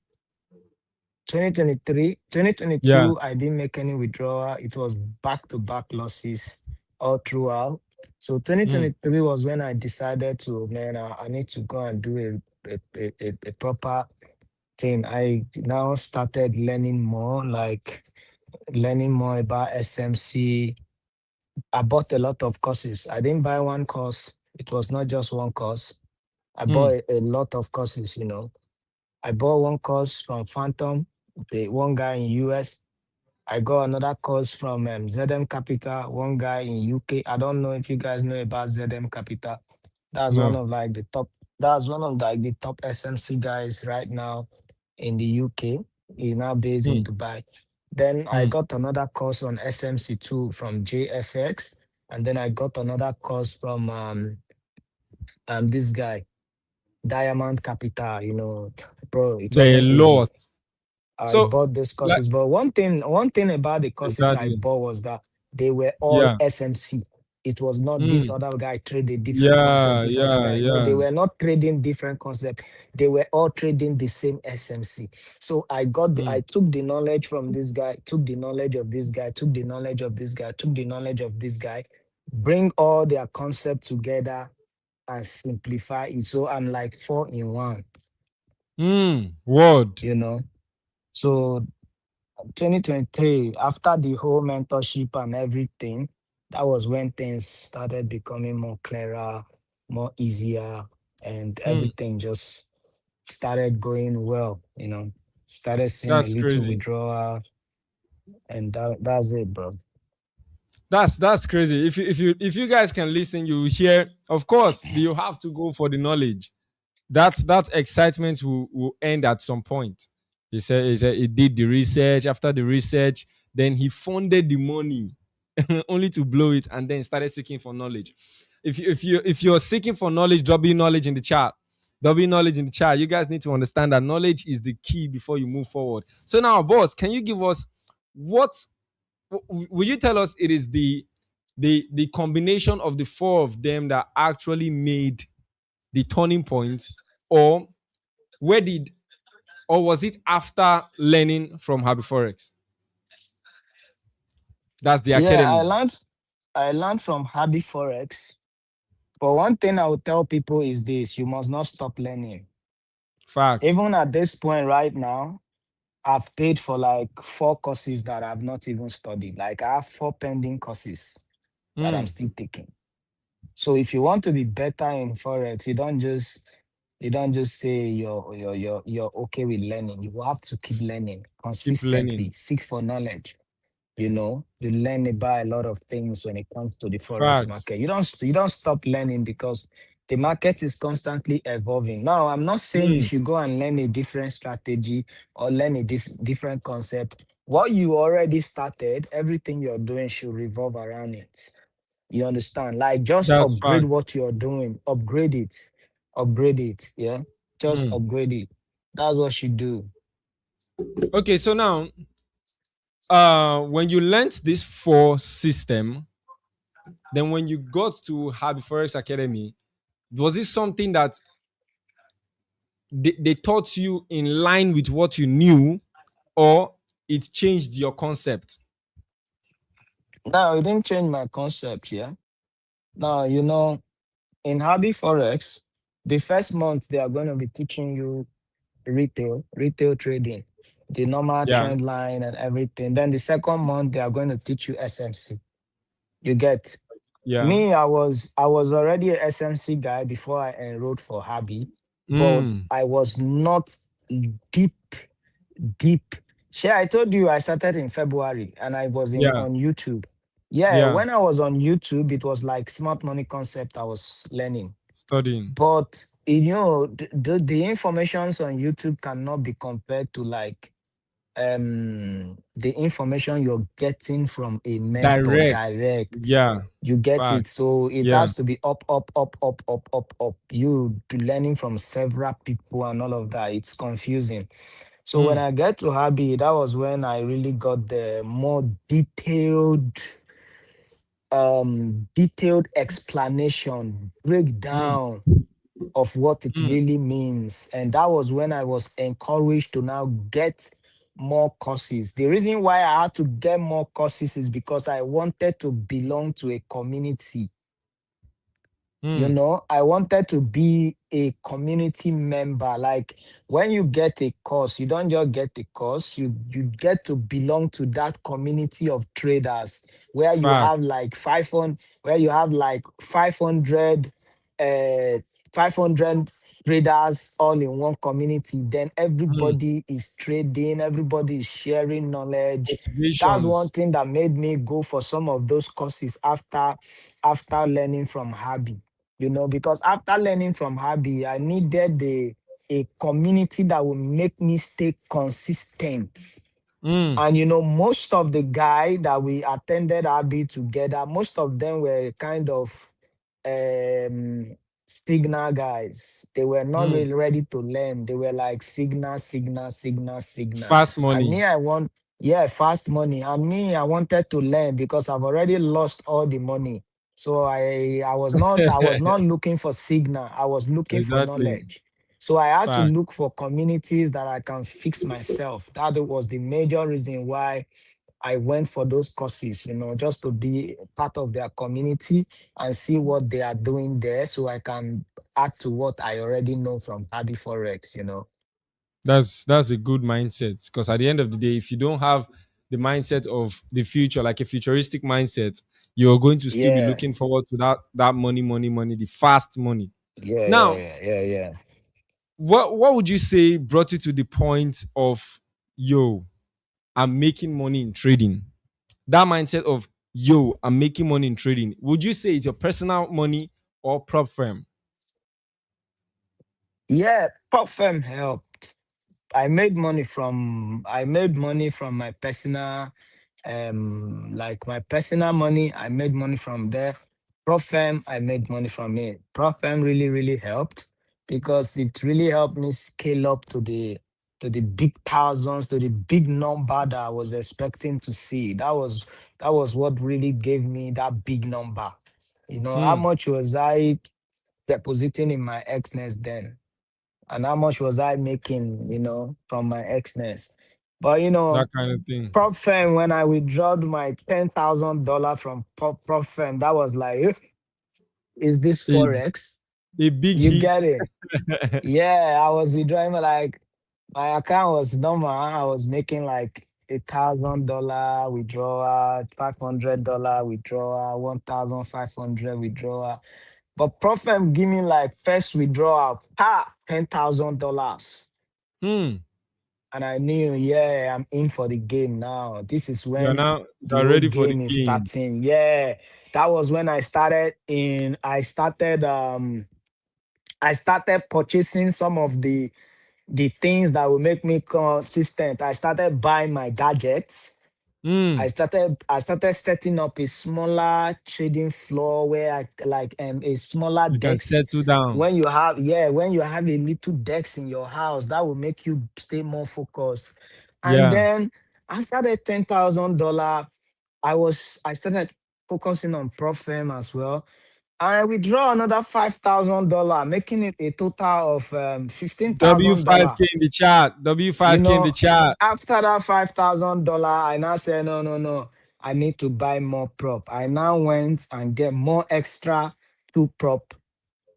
2023, twenty twenty Yeah. two, I didn't make any withdrawal. It was back to back losses all throughout. So Mm. 2023 was when I decided to, man, I need to go and do a proper thing. I now started learning more, like learning more about SMC. I bought a lot of courses. I didn't buy one course. It was not just one course. I bought Mm. a lot of courses. I bought one course from Phantom, the one guy in US. I got another course from ZM Capital, one guy in UK. I don't know if you guys know about ZM Capital. That's one No. of like the top. That's one of like the top SMC guys right now in the UK. He's now based in Mm. Dubai. Then I Mm. got another course on SMC2 from JFX, and then I got another course from this guy Diamond Capital. Bro, it There are a wasn't easy. lot. I So, bought these like, courses, but one thing about the courses I exactly. bought was that they were all Yeah. SMC. It was not this Mm. other guy trading different concept. Yeah. This other Yeah. guy, no, they Yeah. were not trading different concept. They were all trading the same SMC. So I Mm. took the knowledge from this guy, took the knowledge of this guy, took the knowledge of this guy, took the knowledge of this guy, bring all their concept together and simplify it. So I'm like four in one, Mm. Word. you know. So 2023, after the whole mentorship and everything, that was when things started becoming more clearer, more easier, and Mm. everything just started going well. Started seeing a That's little crazy. withdrawal, and that's it, bro. That's crazy. If you guys can listen, you will hear. Of course, you have to go for the knowledge. That excitement will end at some point. He said he did the research. After the research, then he funded the money only to blow it, and then started seeking for knowledge. If you're seeking for knowledge, drop in knowledge in the chat. Drop in knowledge in the chat. You guys need to understand that knowledge is the key before you move forward. So now, boss, can you give us what will you tell us it is the combination of the four of them that actually made the turning point, or where did or was it after learning from Happy Forex? That's the Yeah, academy. I learned from Hobby Forex. But one thing I would tell people is this: you must not stop learning. Fact. Even at this point right now, I've paid for like four courses that I've not even studied. Like I have four pending courses that I'm Mm, still taking. So if you want to be better in forex, you don't just say you're okay with learning. You have to keep learning keep consistently. learning. Seek for knowledge. You learn about a lot of things when it comes to the forex Facts. market. You don't stop learning because The market is constantly evolving. Now, I'm not saying you Mm, should go and learn a different strategy or learn a different concept. What you already started, everything you're doing should revolve around it. You understand? Like just that's upgrade fact. what you're doing, upgrade it. Yeah, just Mm. upgrade it. That's what you do. Okay, so now, when you learnt this four system, then when you got to Happy Forex Academy, was it something that they taught you in line with what you knew, or it changed your concept? Now, it didn't change my concept. Yeah. Now, in Hobby Forex, the first month they are going to be teaching you retail trading, the normal Yeah, trend line and everything. Then the second month they are going to teach you SMC. You get yeah. me, I was already a SMC guy before I enrolled for Hobby, but Mm, I was not deep, deep. Sure, I told you I started in February and I was in yeah, on YouTube. Yeah, yeah. when I was on YouTube, it was like smart money concept I was learning. Studying. But the informations on YouTube cannot be compared to like the information you're getting from a mentor Direct. direct. Yeah. You get it. Facts. So it Yeah. has to be up, up, up, up, up, up, up. You to learning from several people and all of that. It's confusing. So when Mm, I get to Habi, that was when I really got the more detailed explanation, mm, breakdown of what it mm, really means. And that was when I was encouraged to now get more courses. The reason why I had to get more courses is because I wanted to belong to a community. mm, I wanted to be a community member. Like when you get a course, you don't just get a course, you get to belong to that community of traders where you fact. have like 500, where you have like 500 uh 500 traders all in one community. Then Mm. everybody is trading, everybody is sharing knowledge. That's one Motivations. thing that made me go for some of those courses after learning from Habi. Because after learning from Habi, I needed a community that will make me stay consistent. Mm, And most of the guy that we attended Habi together, most of them were kind of um signal guys. They were not mm. really ready to learn. They were like signal, signal, signal, signal. Fast And money. me, I want, yeah, fast money. And me, I wanted to learn because I've already lost all the money. So I was not looking for signal. I was looking for Exactly. knowledge. So I had to Fact. look for communities that I can fix myself. That was the major reason why I went for those courses, just to be part of their community and see what they are doing there so I can add to what I already know from Happy Forex. That's a good mindset, because at the end of the day, if you don't have the mindset of the future, like a futuristic mindset, you're going to still be Yeah. looking forward to that money, money, money, the fast money. Yeah, yeah, Now, yeah, yeah, yeah. what would you say brought you to the point of, yo, I'm making money in trading? That mindset of, yo, I'm making money in trading. Would you say it's your personal money or prop firm? Yeah, Pop Firm helped. I made money from my personal, like my personal money. I made money from there. Profem, I made money from it. Profem really, really helped because it really helped me scale up to the big thousands, to the big number that I was expecting to see. That was what really gave me that big number. How Hmm, much was I depositing in my Xnest then? And how much was I making, from my Xnest? But that kind of thing. Prop firm, when I withdrew my $10,000 from Prop firm, that was like, is this A, Forex? a big You hit. get it? Yeah, I was withdrawing like my account was normal. I was making like $1,000 withdrawal, $500 withdrawal, 1,500 withdrawal. But Prop firm give me like first withdrawal, $10,000. Hmm. And I knew, yeah, I'm in for the game now. This is when the You're whole ready for the game is game. starting. Yeah. That was when I started I started purchasing some of the things that will make me consistent. I started buying my gadgets. Mm. I started setting up a smaller trading floor where I like a smaller You can decks. settle down. When you have a little decks in your house, that will make you stay more focused. And Yeah. then after the $10,000, I started focusing on Profem as well. And I withdraw another $5,000, making it a total of $15,000. W5K in the chat. You W5K in the know, chat. after that $5,000, I now said, no, no, no. I need to buy more prop. I now went and get more extra two prop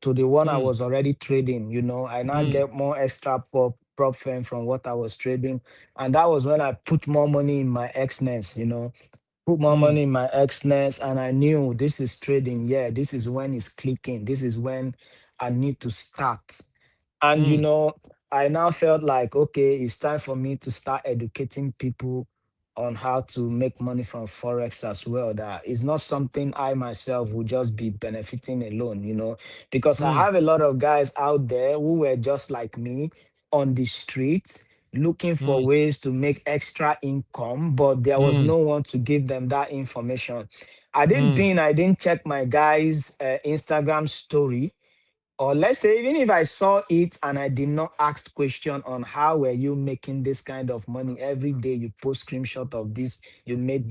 to the one I Mm. was already trading. I now Mm. get more extra prop firm from what I was trading. And that was when I put more money in my Xness. Put more Mm. money in my Xness, and I knew this is trading. Yeah, this is when it's clicking. This is when I need to start. And Mm. I now felt like, okay, it's time for me to start educating people on how to make money from Forex as well. That is not something I myself would just be benefiting alone, because I Mm. have a lot of guys out there who were just like me on the streets looking for Mm. ways to make extra income, but there was Mm. no one to give them that information. Mm. I didn't check my guy's Instagram story, or let's say even if I saw it and I did not ask question on how were you making this kind of money every day, you post screenshot of this, you made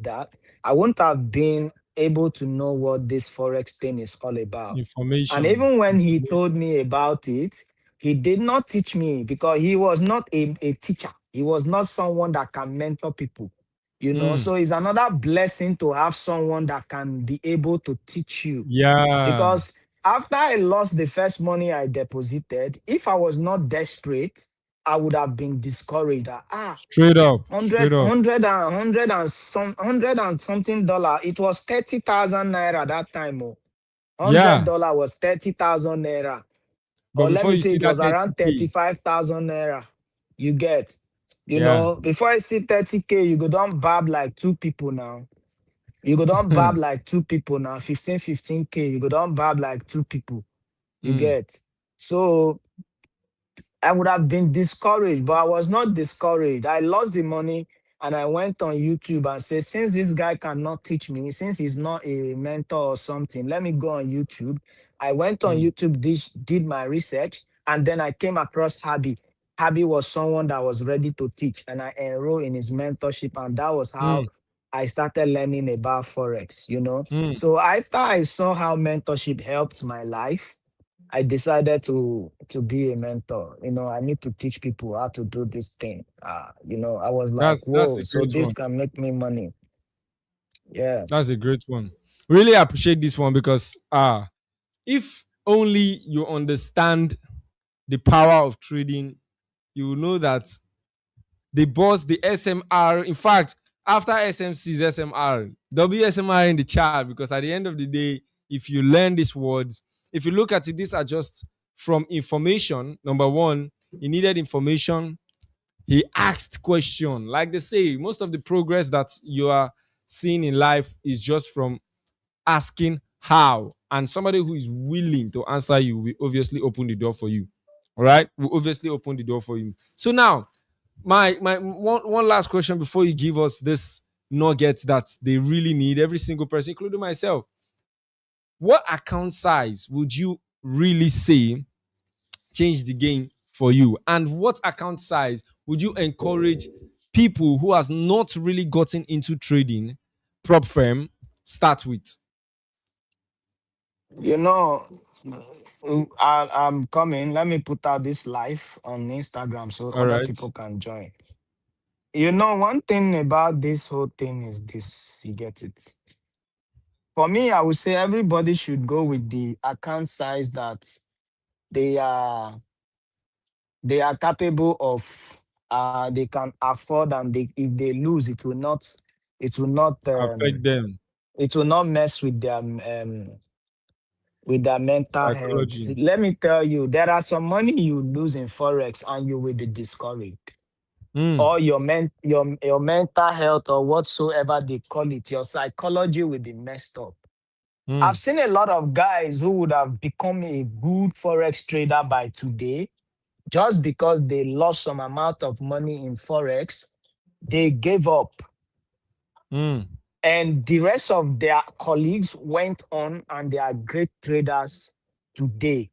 that, I wouldn't have been able to know what this forex thing is all about. And Information. even when he told Information. me about it, he did not teach me because he was not a teacher. He was not someone that can mentor people. Mm. So it's another blessing to have someone that can be able to teach you, Yeah. because after I lost the first money I deposited, if I was not desperate, I would have been discouraged that Straight up. Straight 100, up. 100 and something dollar. It was 30,000 naira that time. Oh. Yeah. $100 was 30,000 naira. But Or let before me you say see it that was around 30K. 35,000 naira. You get. Yeah. Before I see 30K, you go down bab like two people now. You go down bab like two people now. 15K. You go down bab like two people. You Mm. get. So I would have been discouraged, but I was not discouraged. I lost the money and I went on YouTube and said, since this guy cannot teach me, since he's not a mentor or something, let me go on YouTube. I went on Mm. YouTube, did my research, and then I came across Habi. Habi was someone that was ready to teach, and I enrolled in his mentorship, and that was how Mm. I started learning about Forex. Mm. So after I saw how mentorship helped my life, I decided to be a mentor. I need to teach people how to do this thing. I was like, That's whoa, a so great this one. can make me money. Yeah. That's a great one. Really appreciate this one because if only you understand the power of trading, you will know that the boss, the SMR. In fact, after SMC's SMR, WSMR in the chat, because at the end of the day, if you learn these words, if you look at it, these are just from information. Number one, he needed information. He asked question. Like they say, most of the progress that you are seeing in life is just from asking how. And somebody who is willing to answer you will obviously open the door for you. All right? Will obviously open the door for you. So now, my one last question before you give us this nugget that they really need, every single person, including myself. What account size would you really say change the game for you? And what account size would you encourage people who has not really gotten into trading prop firm start with? You know, I'm coming. Let me put out this live on Instagram so All other right. people can join. One thing about this whole thing is this, you get it. For me, I would say everybody should go with the account size that they are they are capable of, they can afford, and if they lose, it will not Affect them. mess with their mental health. Psychology. Let me tell you, there are some money you lose in forex and you will be discouraged, Mm, or your mental health, or whatsoever they call it, your psychology will be messed up. I've Mm, seen a lot of guys who would have become a good forex trader by today just because they lost some amount of money in forex. They gave up, mm, and the rest of their colleagues went on and they are great traders today.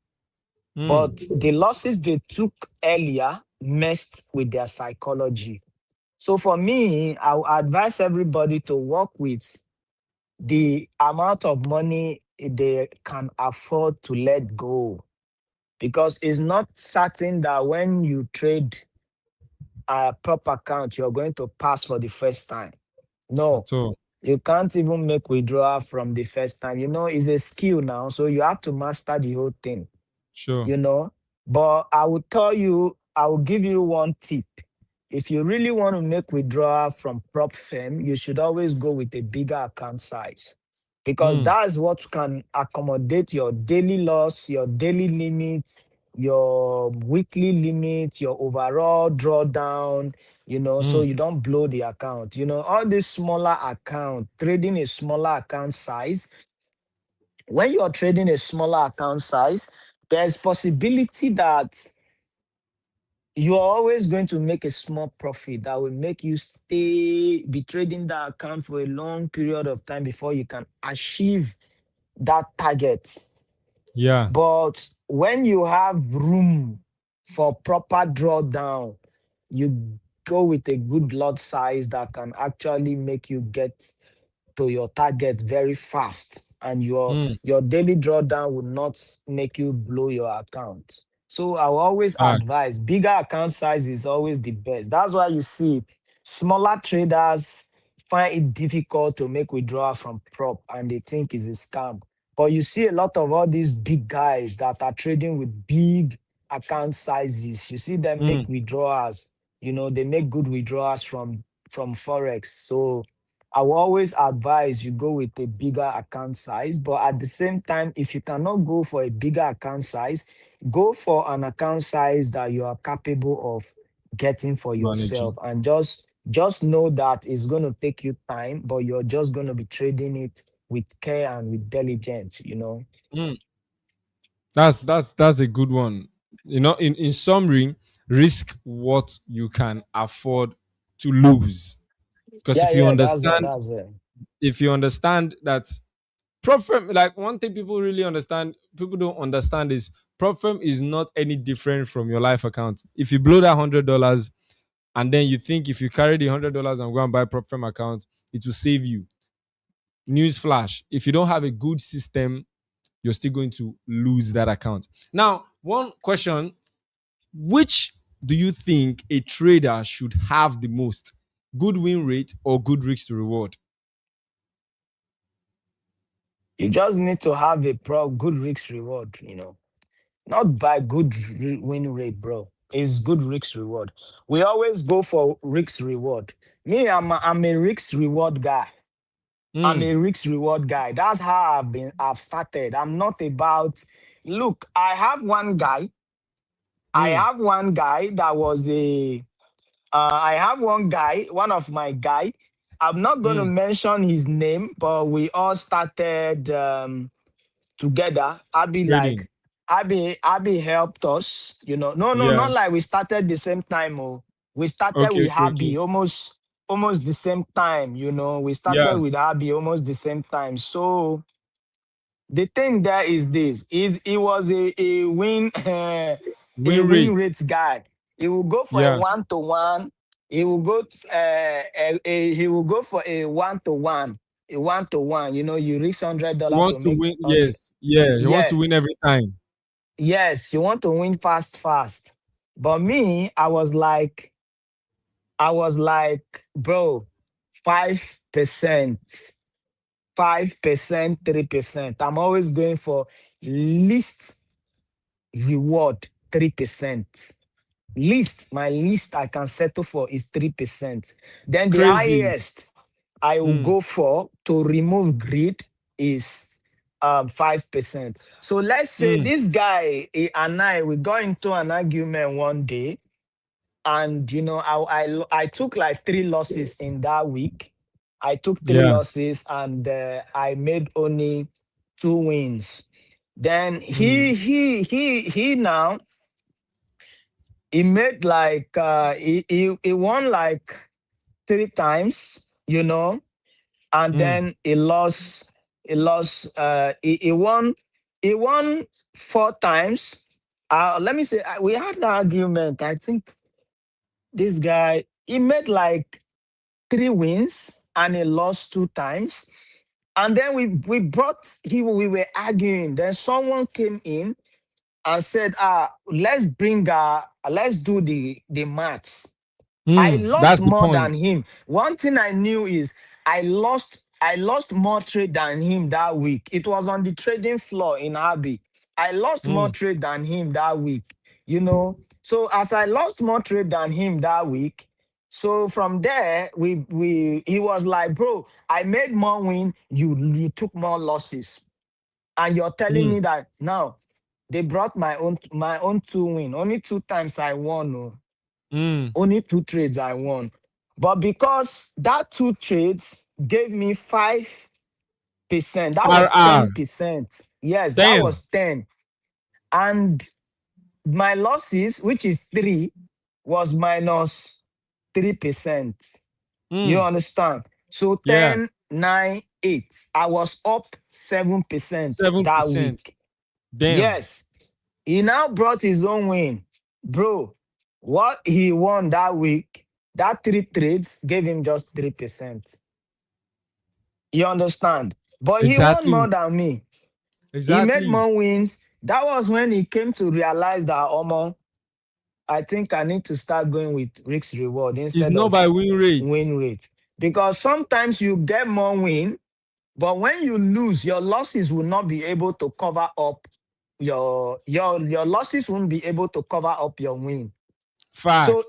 But mm. the losses they took earlier messed with their psychology. So for me, I would advise everybody to work with the amount of money they can afford to let go, because it's not certain that when you trade a prop account, you're going to pass for the first time. No, At all. you can't even make withdrawal from the first time. It's a skill now, so you have to master the whole thing Sure. you know. But I will tell you, I will give you one tip. If you really want to make withdrawal from prop firm, you should always go with a bigger account size, because Mm, that's what can accommodate your daily loss, your daily limits, your weekly limit, your overall drawdown, so mm. you don't blow the account. All this smaller account, trading a smaller account size, when you're trading a smaller account size, there's possibility that you're always going to make a small profit that will make you be trading that account for a long period of time before you can achieve that target. Yeah. But when you have room for proper drawdown, you go with a good lot size that can actually make you get to your target very fast, and your Mm. your daily drawdown will not make you blow your account. So I will always Back. advise bigger account size is always the best. That's why you see smaller traders find it difficult to make withdrawal from prop and they think it's a scam. But you see a lot of all these big guys that are trading with big account sizes, you see them make Mm. withdrawals. They make good withdrawals from forex. So I will always advise you go with a bigger account size, but at the same time, if you cannot go for a bigger account size, go for an account size that you are capable of getting for yourself, Managing. and just know that it's going to take you time, but you're just going to be trading it with care and with diligence. Mm. That's a good one. In summary, risk what you can afford to lose. Because Yeah, yeah, that's it. That's it. if you understand that prop firm, like one thing people don't understand is prop firm is not any different from your life account. If you blow that $100 and then you think if you carry the $100 and go and buy prop firm account, it will save you. News flash: if you don't have a good system, you're still going to lose that account. Now, one question: which do you think a trader should have the most? Good win rate or good risk to reward? You just need to have a good risk reward, not by good win rate, bro. It's good risk reward. We always go for risk reward. Me, I'm a risk reward guy. I'm Mm, a risk reward guy. That's how I've started. I'm not about, look, I have one guy. I mm, have one guy that was I have one guy, one of my guy. I'm not going to mm. mention his name, but we all started together. Trading. Abby helped us. No, no, Yeah. not like we started the same time. Oh, we started Okay, with okay, okay. Abby almost the same time. We started Yeah. with Abby almost the same time. So the thing there is this: is he was a win a Win win rate. rate guy. He will go for a Yeah. 1-to-1. He will go for a 1-to-1. A 1-to-1. You risk hundred He dollar to wants to make win. on. Yes. Yeah. He wants Yeah. to win every time. Yes, you want to win fast, fast. But me, I was like, bro, 5%, 5%, 3%. I'm always going for least reward, 3%. My least I can settle for is 3%. Then the Crazy. highest I will Mm. go for to remove greed is 5%. So let's say Mm. this guy and we got into an argument one day, and I took like three losses in that week. I took three Yeah. losses, and I made only. 2 wins. Then Mm. he now he made like he won like 3 times, and Mm. then he won 4 times. Let me say, we had an argument. I think this guy, he made like 3 wins and he lost 2 times. And then we were arguing. Then someone came in and said, let's do the maths. I Mm. lost That's the more point. than him. One thing I knew is I lost more trade than him that week. It was on the trading floor in Abbey. I lost more Mm. trade than him that week. So as I lost more trade than him that week, so from there we he was like, bro, I made more win, you took more losses. And you're telling Mm. me that now they brought my own 2 win. Only 2 times I won. Oh. Mm. Only 2 trades I won. But because that 2 trades gave me 5%, that was RR. 10%. Yes, that Damn. was 10. And my losses, which is 3, was minus 3%. You Mm. understand? So Yeah. 10, 9, 8. I was up 7% that 7%. week. Damn. Yes. He now brought his own win. Bro, what he won that week, that 3 trades gave him just 3%. You understand? But he won more Exactly. than me. He made Exactly. more wins. That was when he came to realize that, Omo, I think I need to start going with risk reward It's instead not of by win rate. win rate. Because sometimes you get more win, but when you lose, your losses will not be able to cover up your losses won't be able to cover up your win. So Facts.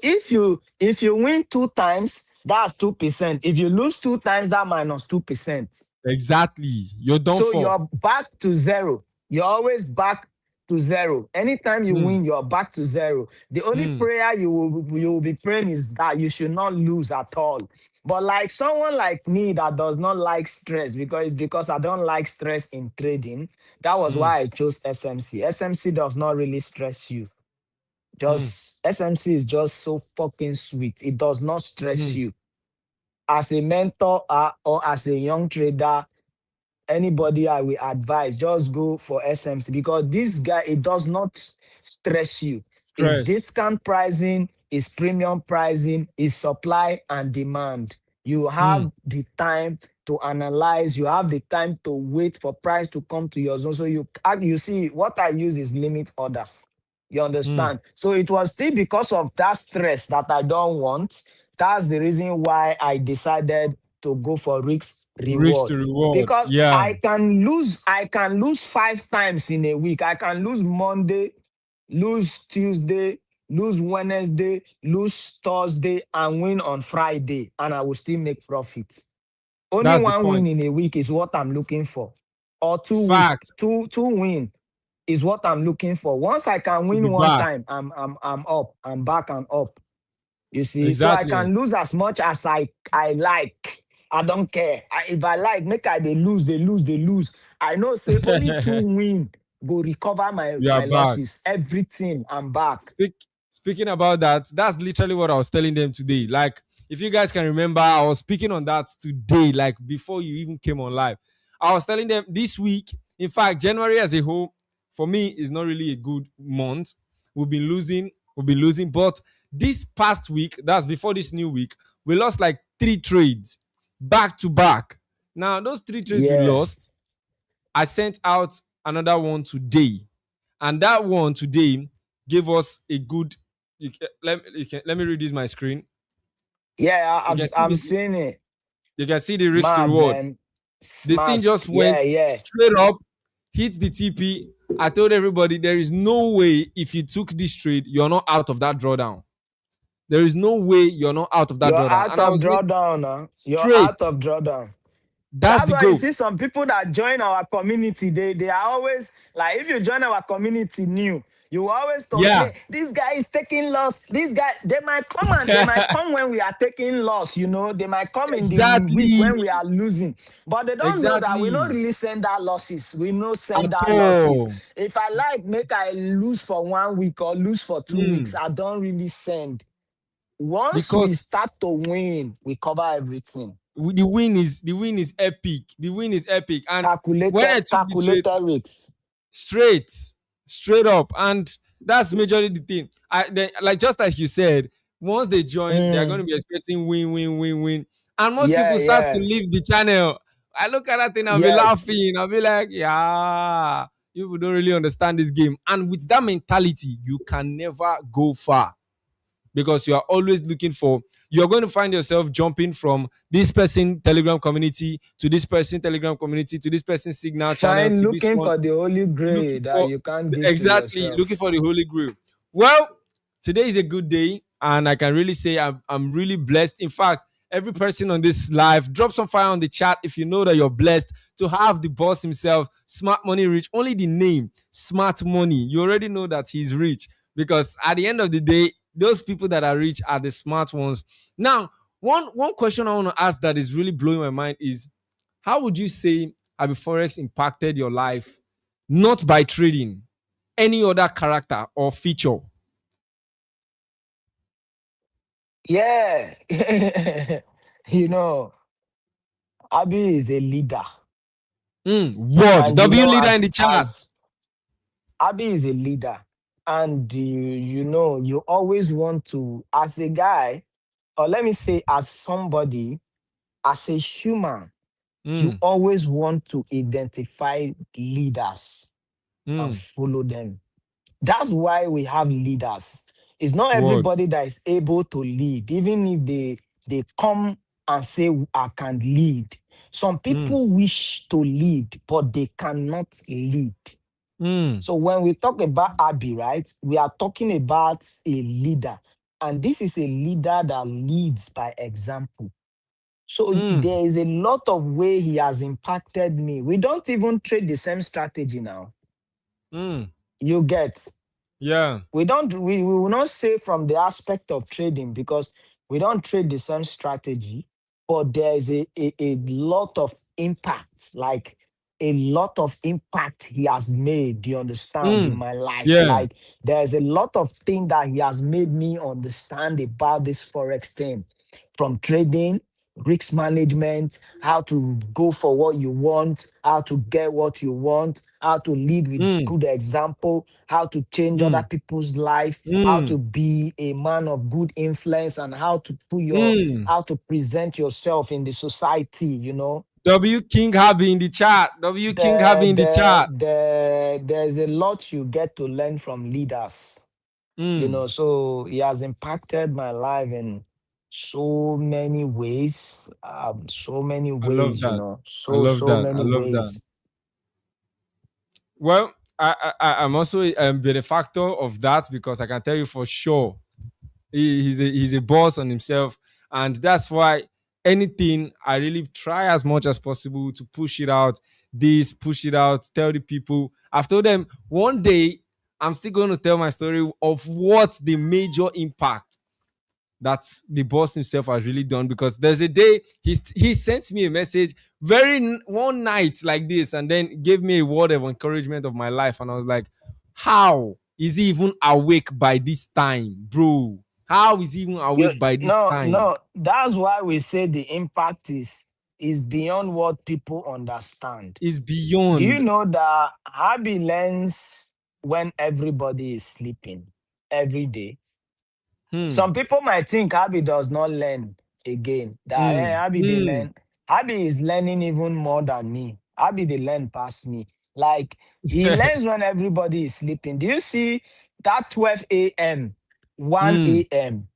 if you win 2 times, that's 2%. If you lose 2 times, that minus 2%. Exactly. You're done So for. you're back to zero. You're always back to zero. Anytime you Mm. win, you're back to zero. The only Mm. prayer you will be praying is that you should not lose at all. But like someone like me that does not like stress, because I don't like stress in trading, that was Mm. why I chose SMC. SMC does not really stress you. Mm. Just SMC is just so fucking sweet. It does not stress Mm. you. As a mentor, or as a young trader, anybody I will advise, just go for SMC, because this guy, it does not stress you. It's Stress. discount pricing, it's premium pricing, it's supply and demand. You Mm. have the time to analyze, you have the time to wait for price to come to your zone. So you see, what I use is limit order. You Mm. understand? So it was still because of that stress that I don't want. That's the reason why I decided to go for risk Risk reward. to reward. Because Yeah. I can lose 5 times in a week. I can lose Monday, lose Tuesday, lose Wednesday, lose Thursday, and win on Friday, and I will still make profit. Only That's the one win point. in a week is what I'm looking for. Or 2 week, Fact. two win is what I'm looking for. Once I can To be win one back. time, I'm up. I'm back and up. You see, so I Exactly. can lose as much as I like. I don't care. If I like, make I they lose, they lose, they lose. I know say only 2 win go recover my We are my back. losses. Everything, I'm back. Speak, Speaking about that, that's literally what I was telling them today. Like, if you guys can remember, I was speaking on that today, like before you even came on live. I was telling them this week, in fact, January as a whole, for me, is not really a good month. We've been losing, but this past week, that's before this new week, we lost like 3 trades back to back. Now, those 3 trades we Yeah. lost, I sent out another one today, and that one today gave us a good. Let me reduce my screen. Yeah, You can see I'm the seeing it. risk to Mad, reward. man. The thing Smart. just Yeah, went yeah. straight up, hit the TP. I told everybody there is no way if you took this trade, you're not out of that drawdown. There is no way you're not out of that You're drawdown. out And I of was drawdown, huh? You're straight. out of drawdown. That's That's the why you goal. see some people that join our community, they are always like, if you join our community new, you always Yeah. complain, this guy is taking loss. This guy, they might come and they might come when we are taking loss, they might come in the week Exactly. when we are losing. But they don't know that we don't Exactly. really send our losses. We no send At our losses. all. If I like make I lose for 1 week or lose for 2 weeks, Mm. I don't really send. Once we Because start to win, we cover everything. the win is epic. The win is epic. And when I took the trade, Calculated risks. straight straight up, and that's majorly the thing. Like, just like you said, once they join, they are going to Mm, be expecting win win win win, and most yeah, people start to yeah. leave the channel. I look at that thing, I'll be Yes. laughing, I'll be like, yeah, you people don't really understand this game. And with that mentality, you can never go far, because you are always looking for, you're going to find yourself jumping from this person telegram community to this person telegram community to this person signal channel Trying to this looking one, for the holy looking grail that for, you can't give to exactly, looking yourself. for the holy grail. Well, today is a good day, and I can really say I'm really blessed. In fact, every person on this live, drop some fire on the chat if you know that you're blessed to have the boss himself, Smart Money Rich. Only the name Smart Money, you already know that he's rich, because at the end of the day, those people that are rich are the smart ones. Now, one question I want to ask that is really blowing my mind is, how would you say have forex impacted your life, not by trading, any other character or feature? Yeah. you know, Abby is a leader. Word And W leader in the chat. as Abby is a leader. And you always want to, as a guy, or let me say as somebody, as a human, you Mm, always want to identify leaders and mm, follow them. That's why we have leaders. It's not word. everybody that is able to lead, even if they come and say I can lead. Some Mm, people wish to lead, but they cannot lead. mm, So when we talk about Abby, right, we are talking about a leader. And this is a leader that leads by example. So mm, there is a lot of way he has impacted me. We don't even trade the same strategy now. mm. You get. Yeah. We will not say from the aspect of trading because we don't trade the same strategy, but there is a lot of impact, like a lot of impact he has made, you understand, in Mm, my life. yeah. Like there's a lot of things that he has made me understand about this forex thing, from trading, risk management, how to go for what you want, how to get what you want, how to lead with Mm, good example, how to change other mm, people's life, how to mm, be a man of good influence, and mm. how to present yourself in the society. W King Happy in the chat. W King There, Happy in the there, chat. there, there's a lot you get to learn from leaders. Mm. So he has impacted my life in so many ways, so many I love ways, that. I so love so that. I many love that. ways. Well, I'm also a benefactor of that, because I can tell you for sure he's a boss on himself, and that's why anything I really try as much as possible to push it out. This, push it out, tell the people. I've told them one day I'm still going to tell my story of what the major impact that the boss himself has really done, because there's a day he sent me a message one night like this, and then gave me a word of encouragement of my life, and I was like, how is he even awake by this time, bro? How is he even You awake by this no, time? no, that's why we say the impact is beyond what people understand. Is Do you beyond. know that Abby learns when everybody is sleeping every day? Hmm. Some people might think Abby does not learn again. That Hmm. Abby they Hmm. learn. Abby is learning even more than me. Abby they learn past me. Like he learns when everybody is sleeping. Do you see that 12 a.m., Hmm. 1 a.m.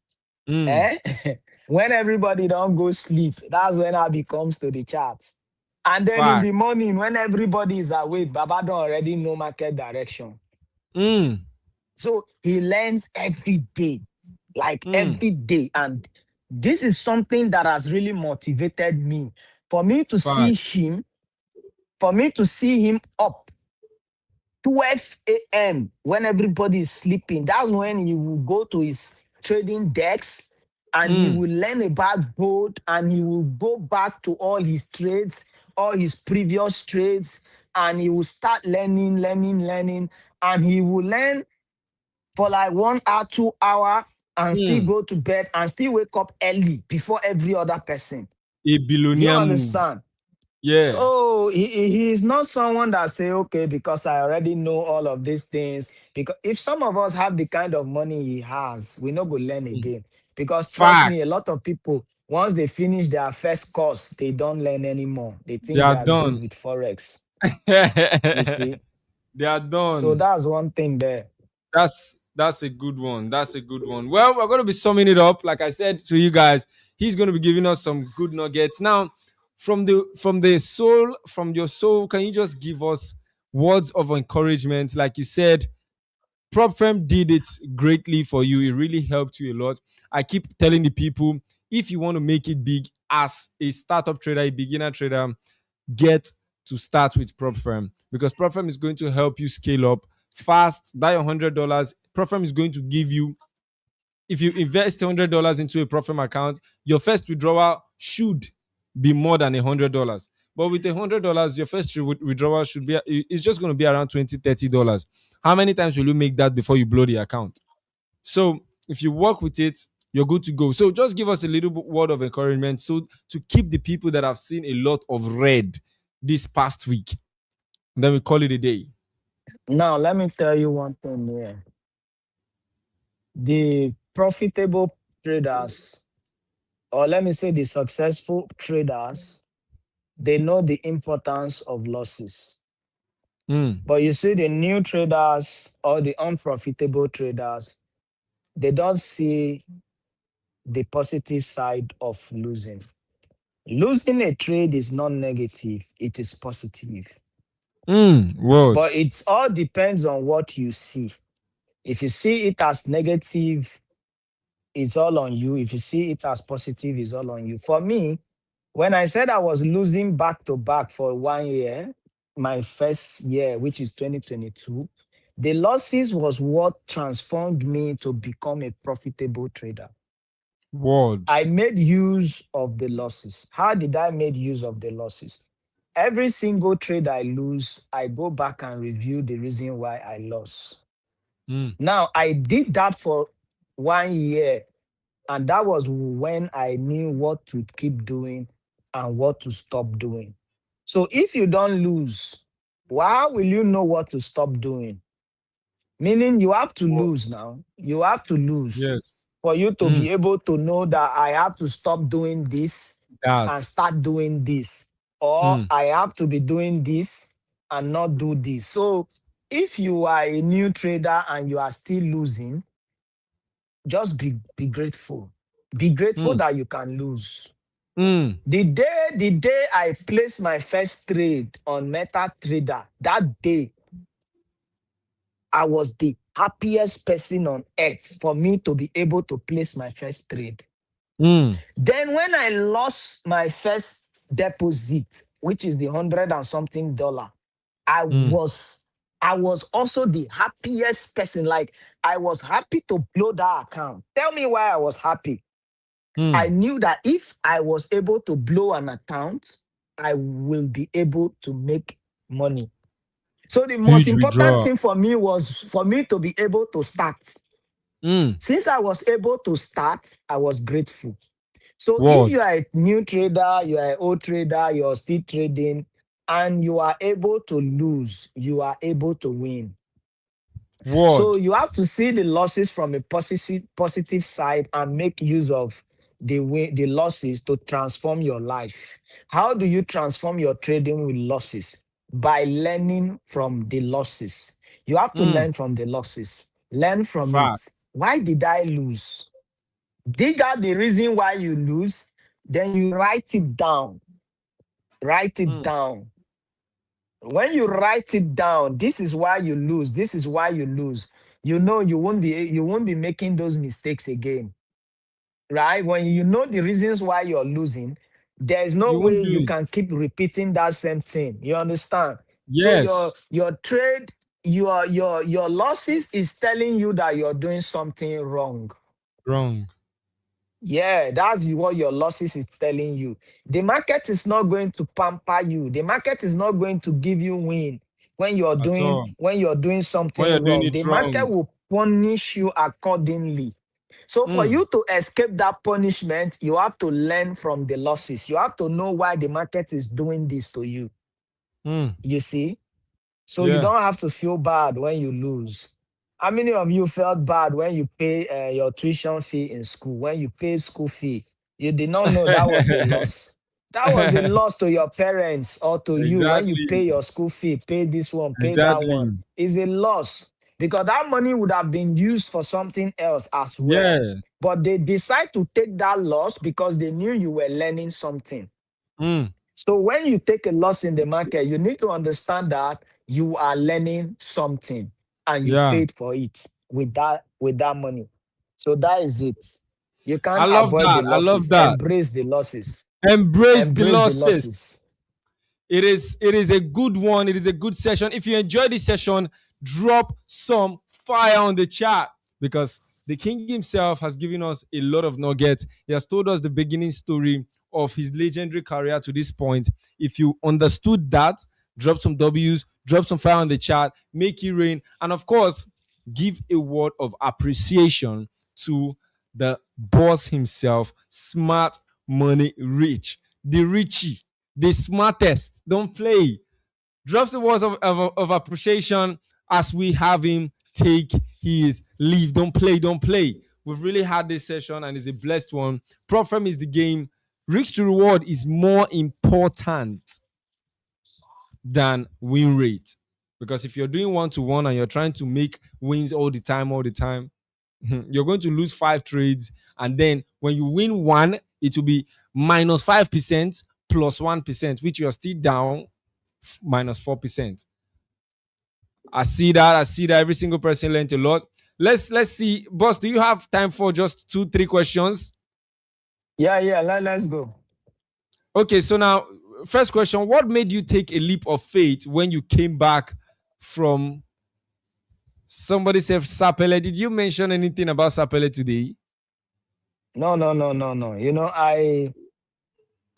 Hmm. Eh? When everybody don't go sleep, that's when Abby comes to the charts. And then in Fact. the morning, when everybody is awake, Baba don't already know market direction. Hmm. So he learns every day, like Hmm. every day. And this is something that has really motivated me For me to see Facts. him, for me to see him up 12 a.m. when everybody is sleeping, that's when he will go to his trading decks and he Mm. will learn about gold and he will go back to all his trades, all his previous trades, and he will start learning, and he will learn for like 1 hour, 2 hour, and still Mm. go to bed and still wake up early before every other person. A Do you billionaire move. understand? Yeah. So he is not someone that say, okay, because I already know all of these things. Because if some of us have the kind of money he has, we not go learn Mm. again. Because trust me, a Facts. lot of people, once they finish their first course, they don't learn anymore. They They think they are are good done. with Forex. You They see? are So done. that's one thing there. That's a good one. That's a good one. Well, we're going to be summing it up. Like I said to you guys, he's going to be giving us some good nuggets. Now, from your soul, can you just give us words of encouragement? Like you said, prop firm did it greatly for you. It really helped you a lot. I keep telling the people, if you want to make it big as a startup trader, a beginner trader, get to start with prop firm, because prop firm is going to help you scale up fast. Buy $100, prop firm is going to give you, if you invest $100 into a prop firm account, your first withdrawal should be more than $100. But with $100, your first withdrawal should be, it's just going to be around $20, $30. How many times will you make that before you blow the account? So if you work with it, you're good to go. So just give us a little word of encouragement, so to keep the people that have seen a lot of red this past week. And then we call it a day. Now, let me tell you one thing here. The profitable traders, or let me say the successful traders, they know the importance of losses. Mm, But you see, the new traders or the unprofitable traders, they don't see the positive side of losing. Losing a trade is not negative, it is positive. word. But it all depends on what you see. If you see it as negative, it's all on you. If you see it as positive, it's all on you. For me, when I said I was losing back to back for 1 year, my first year, which is 2022, the losses was what transformed me to become a profitable trader. Word. I made use of the losses. How did I make use of the losses? Every single trade I lose, I go back and review the reason why I lost. Mm, Now, I did that for 1 year, and that was when I knew what to keep doing and what to stop doing. So if you don't lose, how will you know what to stop doing? Meaning you have to word. lose now. You have to lose Yes. for you to Mm, be able to know that I have to stop doing this and that. start doing this, or Mm, I have to be doing this and not do this. So if you are a new trader and you are still losing, just be grateful. Be grateful mm, that you can lose. mm, The day I placed my first trade on MetaTrader, that day I was the happiest person on earth for me to be able to place my first trade. mm, Then when I lost my first deposit, which is the hundred and something dollar, I mm, was I was also the happiest person. Like I was happy to blow that account. Tell me why I was happy. I mm. knew that if I was able to blow an account, I will be able to make money. So the most Huge important withdrawal. thing for me was for me to be able to start. Mm, Since I was able to start, I was grateful. So if word. you are a new trader, you are an old trader, you're still trading, and you are able to lose, you are able to win. So Word. you have to see the losses from a positive side and make use of the losses to transform your life. How do you transform your trading with losses? By learning from the losses. You have to Mm, learn from the losses. Learn from it. fact. Why did I lose? Dig out the reason why you lose, then you write it down. Write it Mm, down. When you write it down, this is why you lose. This is why you lose. You know you won't be making those mistakes again. Right? When you know the reasons why you're losing, There's no You way won't do you it. can keep repeating that same thing. You understand? So Yes. your trade, your losses is telling you that you're doing something wrong. Wrong Yeah, that's what your losses is telling you. The market is not going to pamper you. The market is not going to give you win at all. when you're doing When you're something doing wrong. it The market wrong. will punish you accordingly. So for Mm, you to escape that punishment, you have to learn from the losses. You have to know why the market is doing this to you. mm, You see? So you yeah. don't have to feel bad when you lose. How many of you felt bad when you pay your tuition fee in school? When you pay school fee, you did not know that was a loss. That was a loss to your parents or to you when you Exactly. pay your school fee, pay this one, pay that one. Exactly. It's a loss because that money would have been used for something else as well. Yeah. But they decide to take that loss because they knew you were learning something. Mm, So when you take a loss in the market, you need to understand that you are learning something and you yeah. paid for it with that money. So that is it. You I can't love avoid the that. I love losses. that. Embrace the losses. Embrace the Embrace the losses. losses. It is a good one. It is a good session. If you enjoy this session, drop some fire on the chat because the king himself has given us a lot of nuggets. He has told us the beginning story of his legendary career to this point. If you understood that, drop some W's, drop some fire on the chat, make it rain, and of course, give a word of appreciation to the boss himself, smart money rich, the richie, the smartest. Don't play. Drop the words of appreciation as we have him take his leave. Don't play, don't play. We've really had this session and it's a blessed one. Prop firm is the game. Risk to reward is more important than win rate. Because if you're doing one to one and you're trying to make wins all the time, you're going to lose 5 trades. And then when you win one, it will be minus 5% plus 1%, which you're still down minus 4%. I see that. I see that every single person learned a lot. Let's see. Boss, do you have time for just 2, 3 questions? Yeah, yeah, let's go. Okay, so now first question, what made you take a leap of faith when you came back from somebody said Sapele? Did you mention anything about Sapele today? No, no, no, no, no.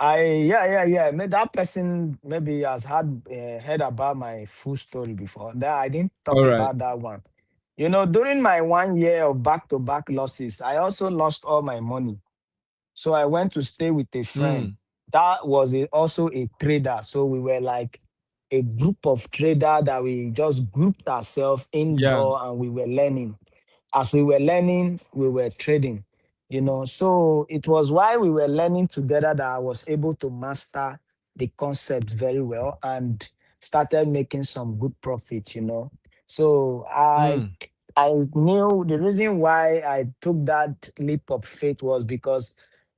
Yeah, yeah, yeah. That person maybe has heard about my full story before. That I didn't talk All right. about that one. During my 1 year of back-to-back losses, I also lost all my money. So I went to stay with a friend. Mm, That was also a trader. So we were like a group of trader that we just grouped ourselves yeah. indoor and we were learning. As we were learning, we were trading. So it was while we were learning together that I was able to master the concept very well and started making some good profit. So Mm, I knew the reason why I took that leap of faith was because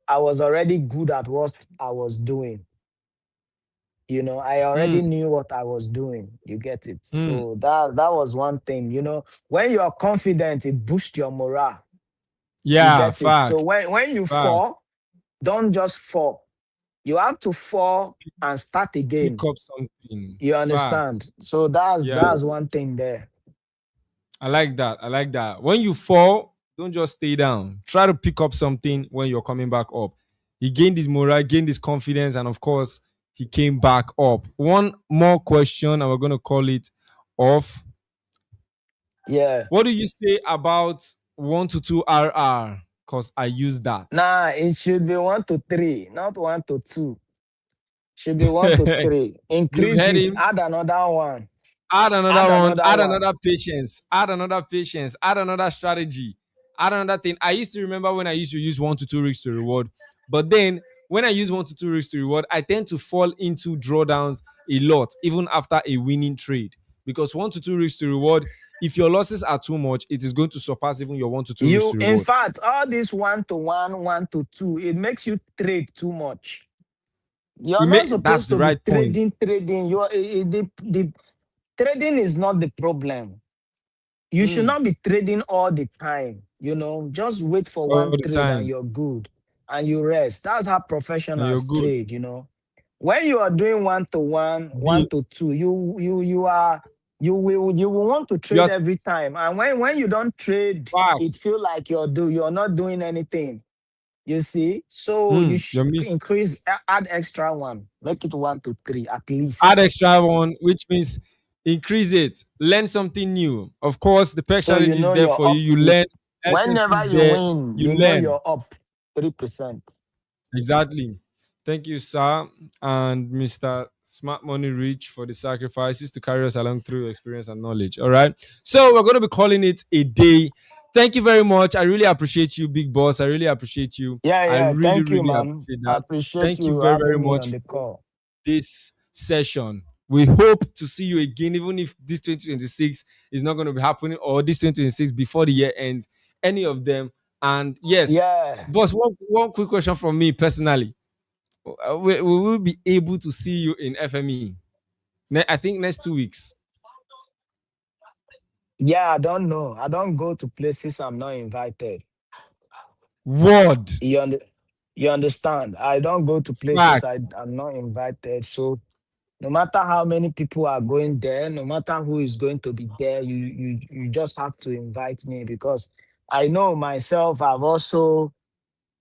I was already good at what I was doing. I already mm, knew what I was doing. You get it. mm. So that was one thing. When you're confident, it boosts your morale. You Yeah, get it. So facts. when you Facts. fall, don't just fall. You have to fall and start Pick again. up something. You Facts. understand? So that's Yeah. that's one thing there. I like that. I like that. When you fall, don't just stay down. Try to pick up something when you're coming back up. He gained his morale, gained his confidence, and of course, he came back up. One more question, and we're going to call it off. Yeah. What do you say about 1 to 2 RR? Because I use that. Nah, it should be 1 to 3, not 1 to 2. Should be 1 to 3. You've Increase heard it. him. Add another one. Add another Add one, another add one. another patience, add another patience, add another strategy, add another thing. I used to remember when I used to use 1 to 2 rigs to reward, but then when I use 1 to 2 rigs to reward, I tend to fall into drawdowns a lot, even after a winning trade. Because 1 to 2 rigs to reward, if your losses are too much, it is going to surpass even your 1 to 2 rigs to In reward. fact, all this 1 to 1, 1 to 2, it makes you trade too much. You're not That's supposed the to be right point trading. The trading is not the problem. You should mm, not be trading all the time. Just wait for all one the trade time. and you're good. and you rest. That's how and you're professionals good. trade, you know. When you are doing one to one, Deal. one to two, you will want to You trade are to every time. And when you don't trade, fact. it feel like you're not doing anything. You see? So you You're missed. increase, add extra one, make it one to three at Add least. extra one, which means increase it. Learn something new. Of course, the peg So strategy is there you're for you. up. You learn. SMC is Whenever you there. win, You learn. you're up 3%. Exactly. Thank you, sir, and Mr. Smart Money Rich for the sacrifices to carry us along through experience and knowledge. All right. So we're going to be calling it a day. Thank you very much. I really appreciate you, big boss. I really appreciate you. Yeah, I yeah. really, Thank you, really man. appreciate I that. appreciate Thank you you very, very having me on much the for call. this session. We hope to see you again, even if this 2026 is not going to be happening, or this 2026 before the year ends, any of them. And yes, Yeah. boss, one quick question from me personally. We will be able to see you in FME. I think next 2 weeks. Yeah, I don't know. I don't go to places I'm not invited. Word. You, under, you understand? I don't go to places Facts. I'm not invited. So no matter how many people are going there, no matter who is going to be there, you just have to invite me, because I know myself, I've also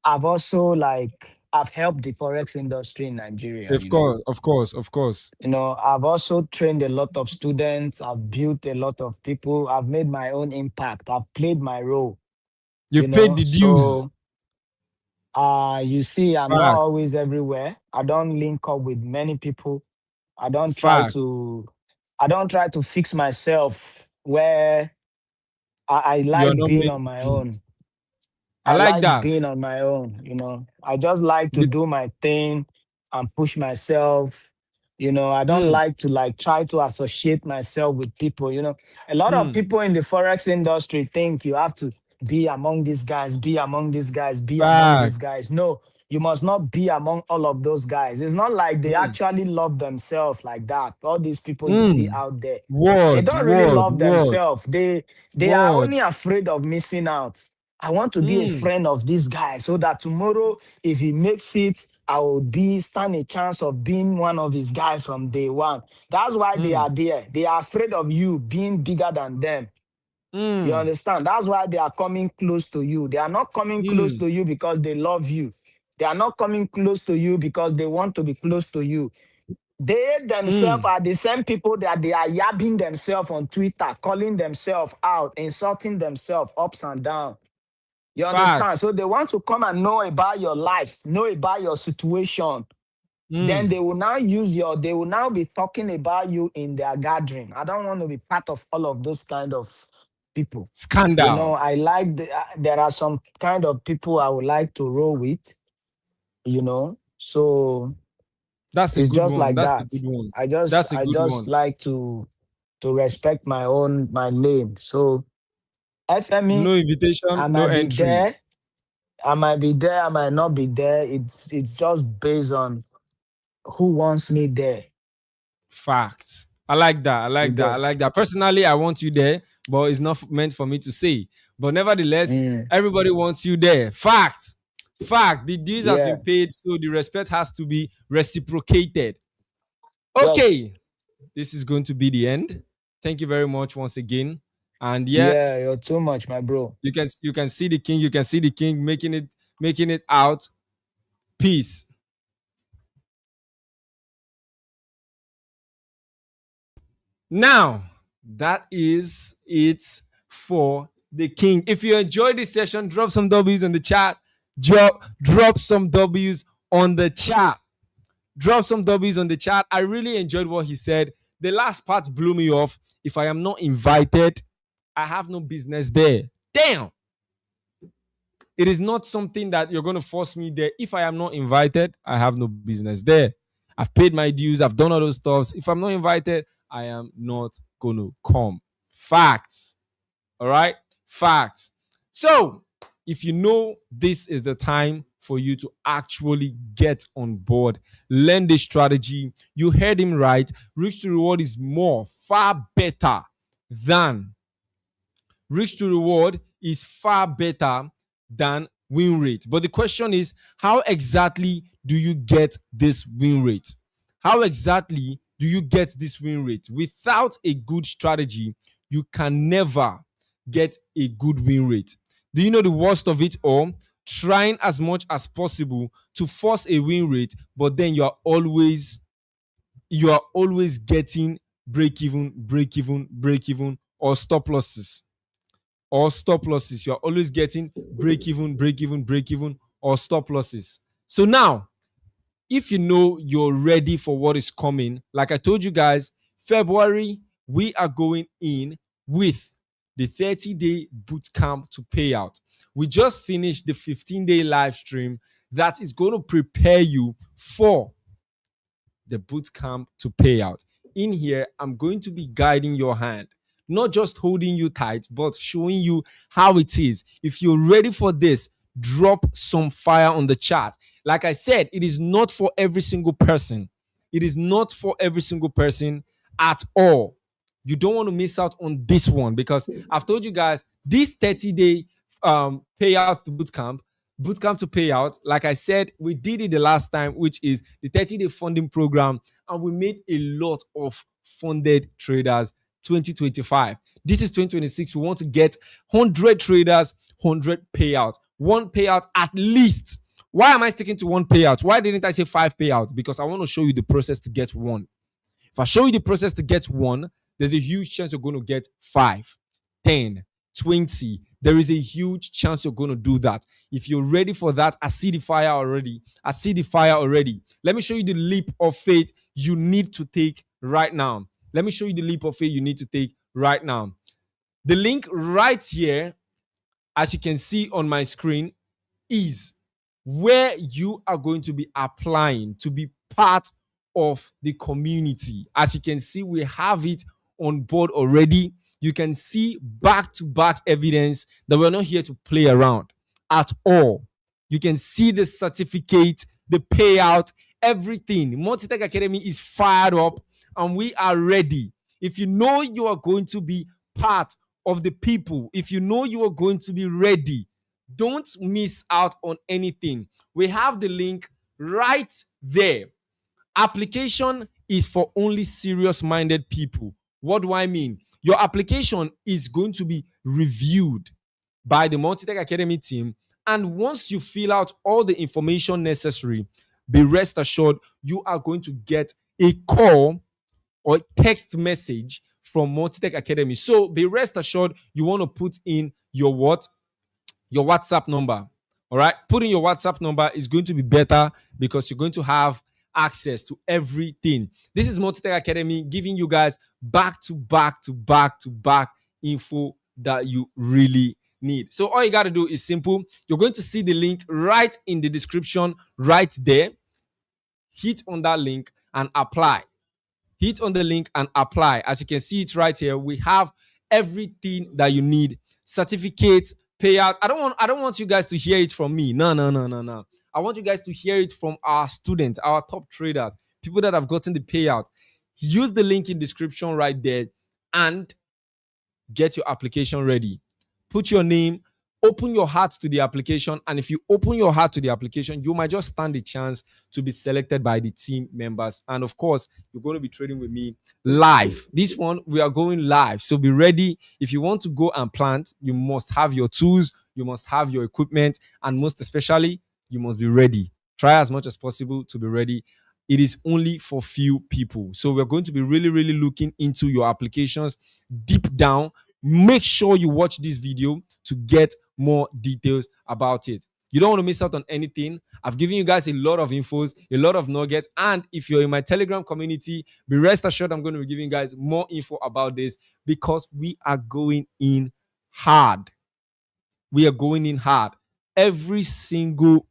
like I've helped the forex industry in Nigeria, Of course, of course, of course. I've also trained a lot of students, I've built a lot of people, I've made my own impact, I've played my role, You've paid the dues. So you see, I'm not Facts. always everywhere. I don't link up with many people. I don't try Facts. to I don't try to fix myself where I You're like not being meant on to my be. own. I I like like that. being on my own. I just like to The- do my thing and push myself. I don't mm, like to like try to associate myself with people. A lot of mm, people in the forex industry think you have to be among these guys, be among these guys, be among these facts. guys. No, you must not be among all of those guys. It's not like they Mm, actually love themselves like that. All these people you see mm. out there, they Word, don't really word, love word, themselves. They are only word. afraid of missing out. I want to be a Mm, friend of this guy so that tomorrow, if he makes it, I will stand a chance of being one of his guys from day one. That's why they mm, are there. They are afraid of you being bigger than them. You mm, understand? That's why they are coming close to you. They are not coming close mm, to you because they love you. They are not coming close to you because they want to be close to you. They themselves mm. are the same people that they are yabbing themselves on Twitter, calling themselves out, insulting themselves ups and down. You understand? Facts. So they want to come and know about your life, know about your situation. Then Mm. they will now be talking about you in their gathering. I don't want to be part of all of those kind of people. Scandals. I like there are some kind of people I would like to roll with. So That's a it's good just one. like That's a that. good one. I just That's a I good just one. like to respect my lane. So FME, No invitation, I no might be entry. there. I might be there, I might not be there. It's just based on who wants me there. Facts. I like that. I You like that. I get. like that. Personally, I want you there, but it's not meant for me to say. But nevertheless, Mm, everybody wants you there. Fact. Fact. The dues has been yeah. paid, so the respect has to be reciprocated. Yes. Okay, this is going to be the end. Thank you very much once again. And yeah, Yeah, you're too much, my bro. you can see the king. You can see the king making it out. Peace. Now, that is it for the king. If you enjoyed this session, drop some W's in the chat. Drop some W's on the chat. Drop some W's on the chat. I really enjoyed what he said. The last part blew me off. If I am not invited, I have no business there. Damn. It is not something that you're going to force me there. If I am not invited, I have no business there. I've paid my dues. I've done all those stuffs. If I'm not invited, I am not going to come. Facts. All right. Facts. So, if you know this is the time for you to actually get on board, learn this strategy. You heard him right. Risk to reward is more, far better than risk to reward is far better than win rate. But the question is, how exactly do you get this win rate? How exactly do you get this win rate? Without a good strategy, you can never get a good win rate. Do you know the worst of it all? Trying as much as possible to force a win rate, but then you are always getting break even, break even, break even, or stop losses. Or stop losses. You're always getting break even, break even, break even, or stop losses. So now, if you know you're ready for what is coming, like I told you guys, February, we are going in with the 30-day boot camp to payout. We just finished the 15-day live stream that is going to prepare you for the boot camp to payout. In here, I'm going to be guiding your hand, not just holding you tight, but showing you how it is. If you're ready for this, drop some fire on the chat. Like I said, it is not for every single person. It is not for every single person at all. You don't want to miss out on this one because I've told you guys this 30-day payout to bootcamp to payout. Like I said, we did it the last time, which is the 30-day funding program, and we made a lot of funded traders 2025. This is 2026. We want to get 100 traders, 100 payout, one payout at least. Why am I sticking to one payout? Why didn't I say 5 payout? Because I want to show you the process to get one. If I show you the process to get one, there's a huge chance you're going to get 5, 10, 20. There is a huge chance you're going to do that. If you're ready for that, I see the fire already. I see the fire already. Let me show you the leap of faith you need to take right now. Let me show you the leap of faith you need to take right now. The link right here, as you can see on my screen, is where you are going to be applying to be part of the community. As you can see, we have it on board already. You can see back-to-back evidence that we're not here to play around at all. You can see the certificate, the payout, everything. Multitech Academy is fired up and we are ready. If you know you are going to be part of the people, if you know you are going to be ready, don't miss out on anything. We have the link right there. Application is for only serious minded people. What do I mean? Your application is going to be reviewed by the Multitech Academy team. And once you fill out all the information necessary, be rest assured you are going to get a call or text message from Multitech Academy. So be rest assured you want to put in your what? Your WhatsApp number. All right. Putting your WhatsApp number is going to be better because you're going to have access to everything. This is Multitech Academy giving you guys back to back to back to back info that you really need. So all you got to do is simple. You're going to see the link right in the description right there. Hit on that link and apply. Hit on the link and apply. As you can see it right here, we have everything that you need. Certificates, payout. I don't want you guys to hear it from me. No, no, no, no, no. I want you guys to hear it from our students, our top traders, people that have gotten the payout. Use the link in description right there and get your application ready. Put your name, open your heart to the application. And if you open your heart to the application, you might just stand a chance to be selected by the team members. And of course, you're going to be trading with me live. This one, we are going live. So be ready. If you want to go and plant, you must have your tools, you must have your equipment, and most especially, you must be ready. Try as much as possible to be ready. It is only for few people. So we're going to be really, really looking into your applications deep down. Make sure you watch this video to get more details about it. You don't want to miss out on anything. I've given you guys a lot of infos, a lot of nuggets. And if you're in my Telegram community, be rest assured I'm going to be giving you guys more info about this because we are going in hard. We are going in hard. Every single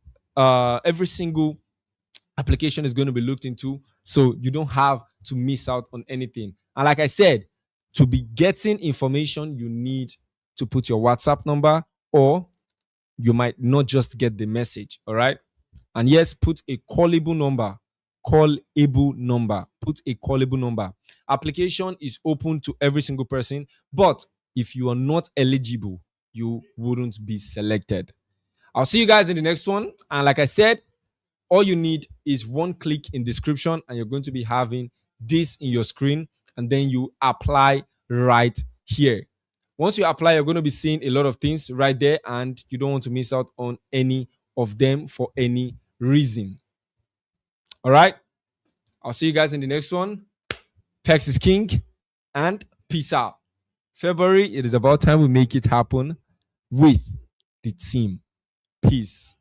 application is going to be looked into, so you don't have to miss out on anything. And like I said, to be getting information, you need to put your WhatsApp number, or you might not just get the message. All right. And yes, put a callable number. Callable number. Put a callable number. Application is open to every single person, but if you are not eligible, you wouldn't be selected. I'll see you guys in the next one. And like I said, all you need is one click in description and you're going to be having this in your screen, and then you apply right here. Once you apply, you're going to be seeing a lot of things right there, and you don't want to miss out on any of them for any reason. All right, I'll see you guys in the next one. Pex is king, and peace out. February, it is about time we make it happen with the team. Peace.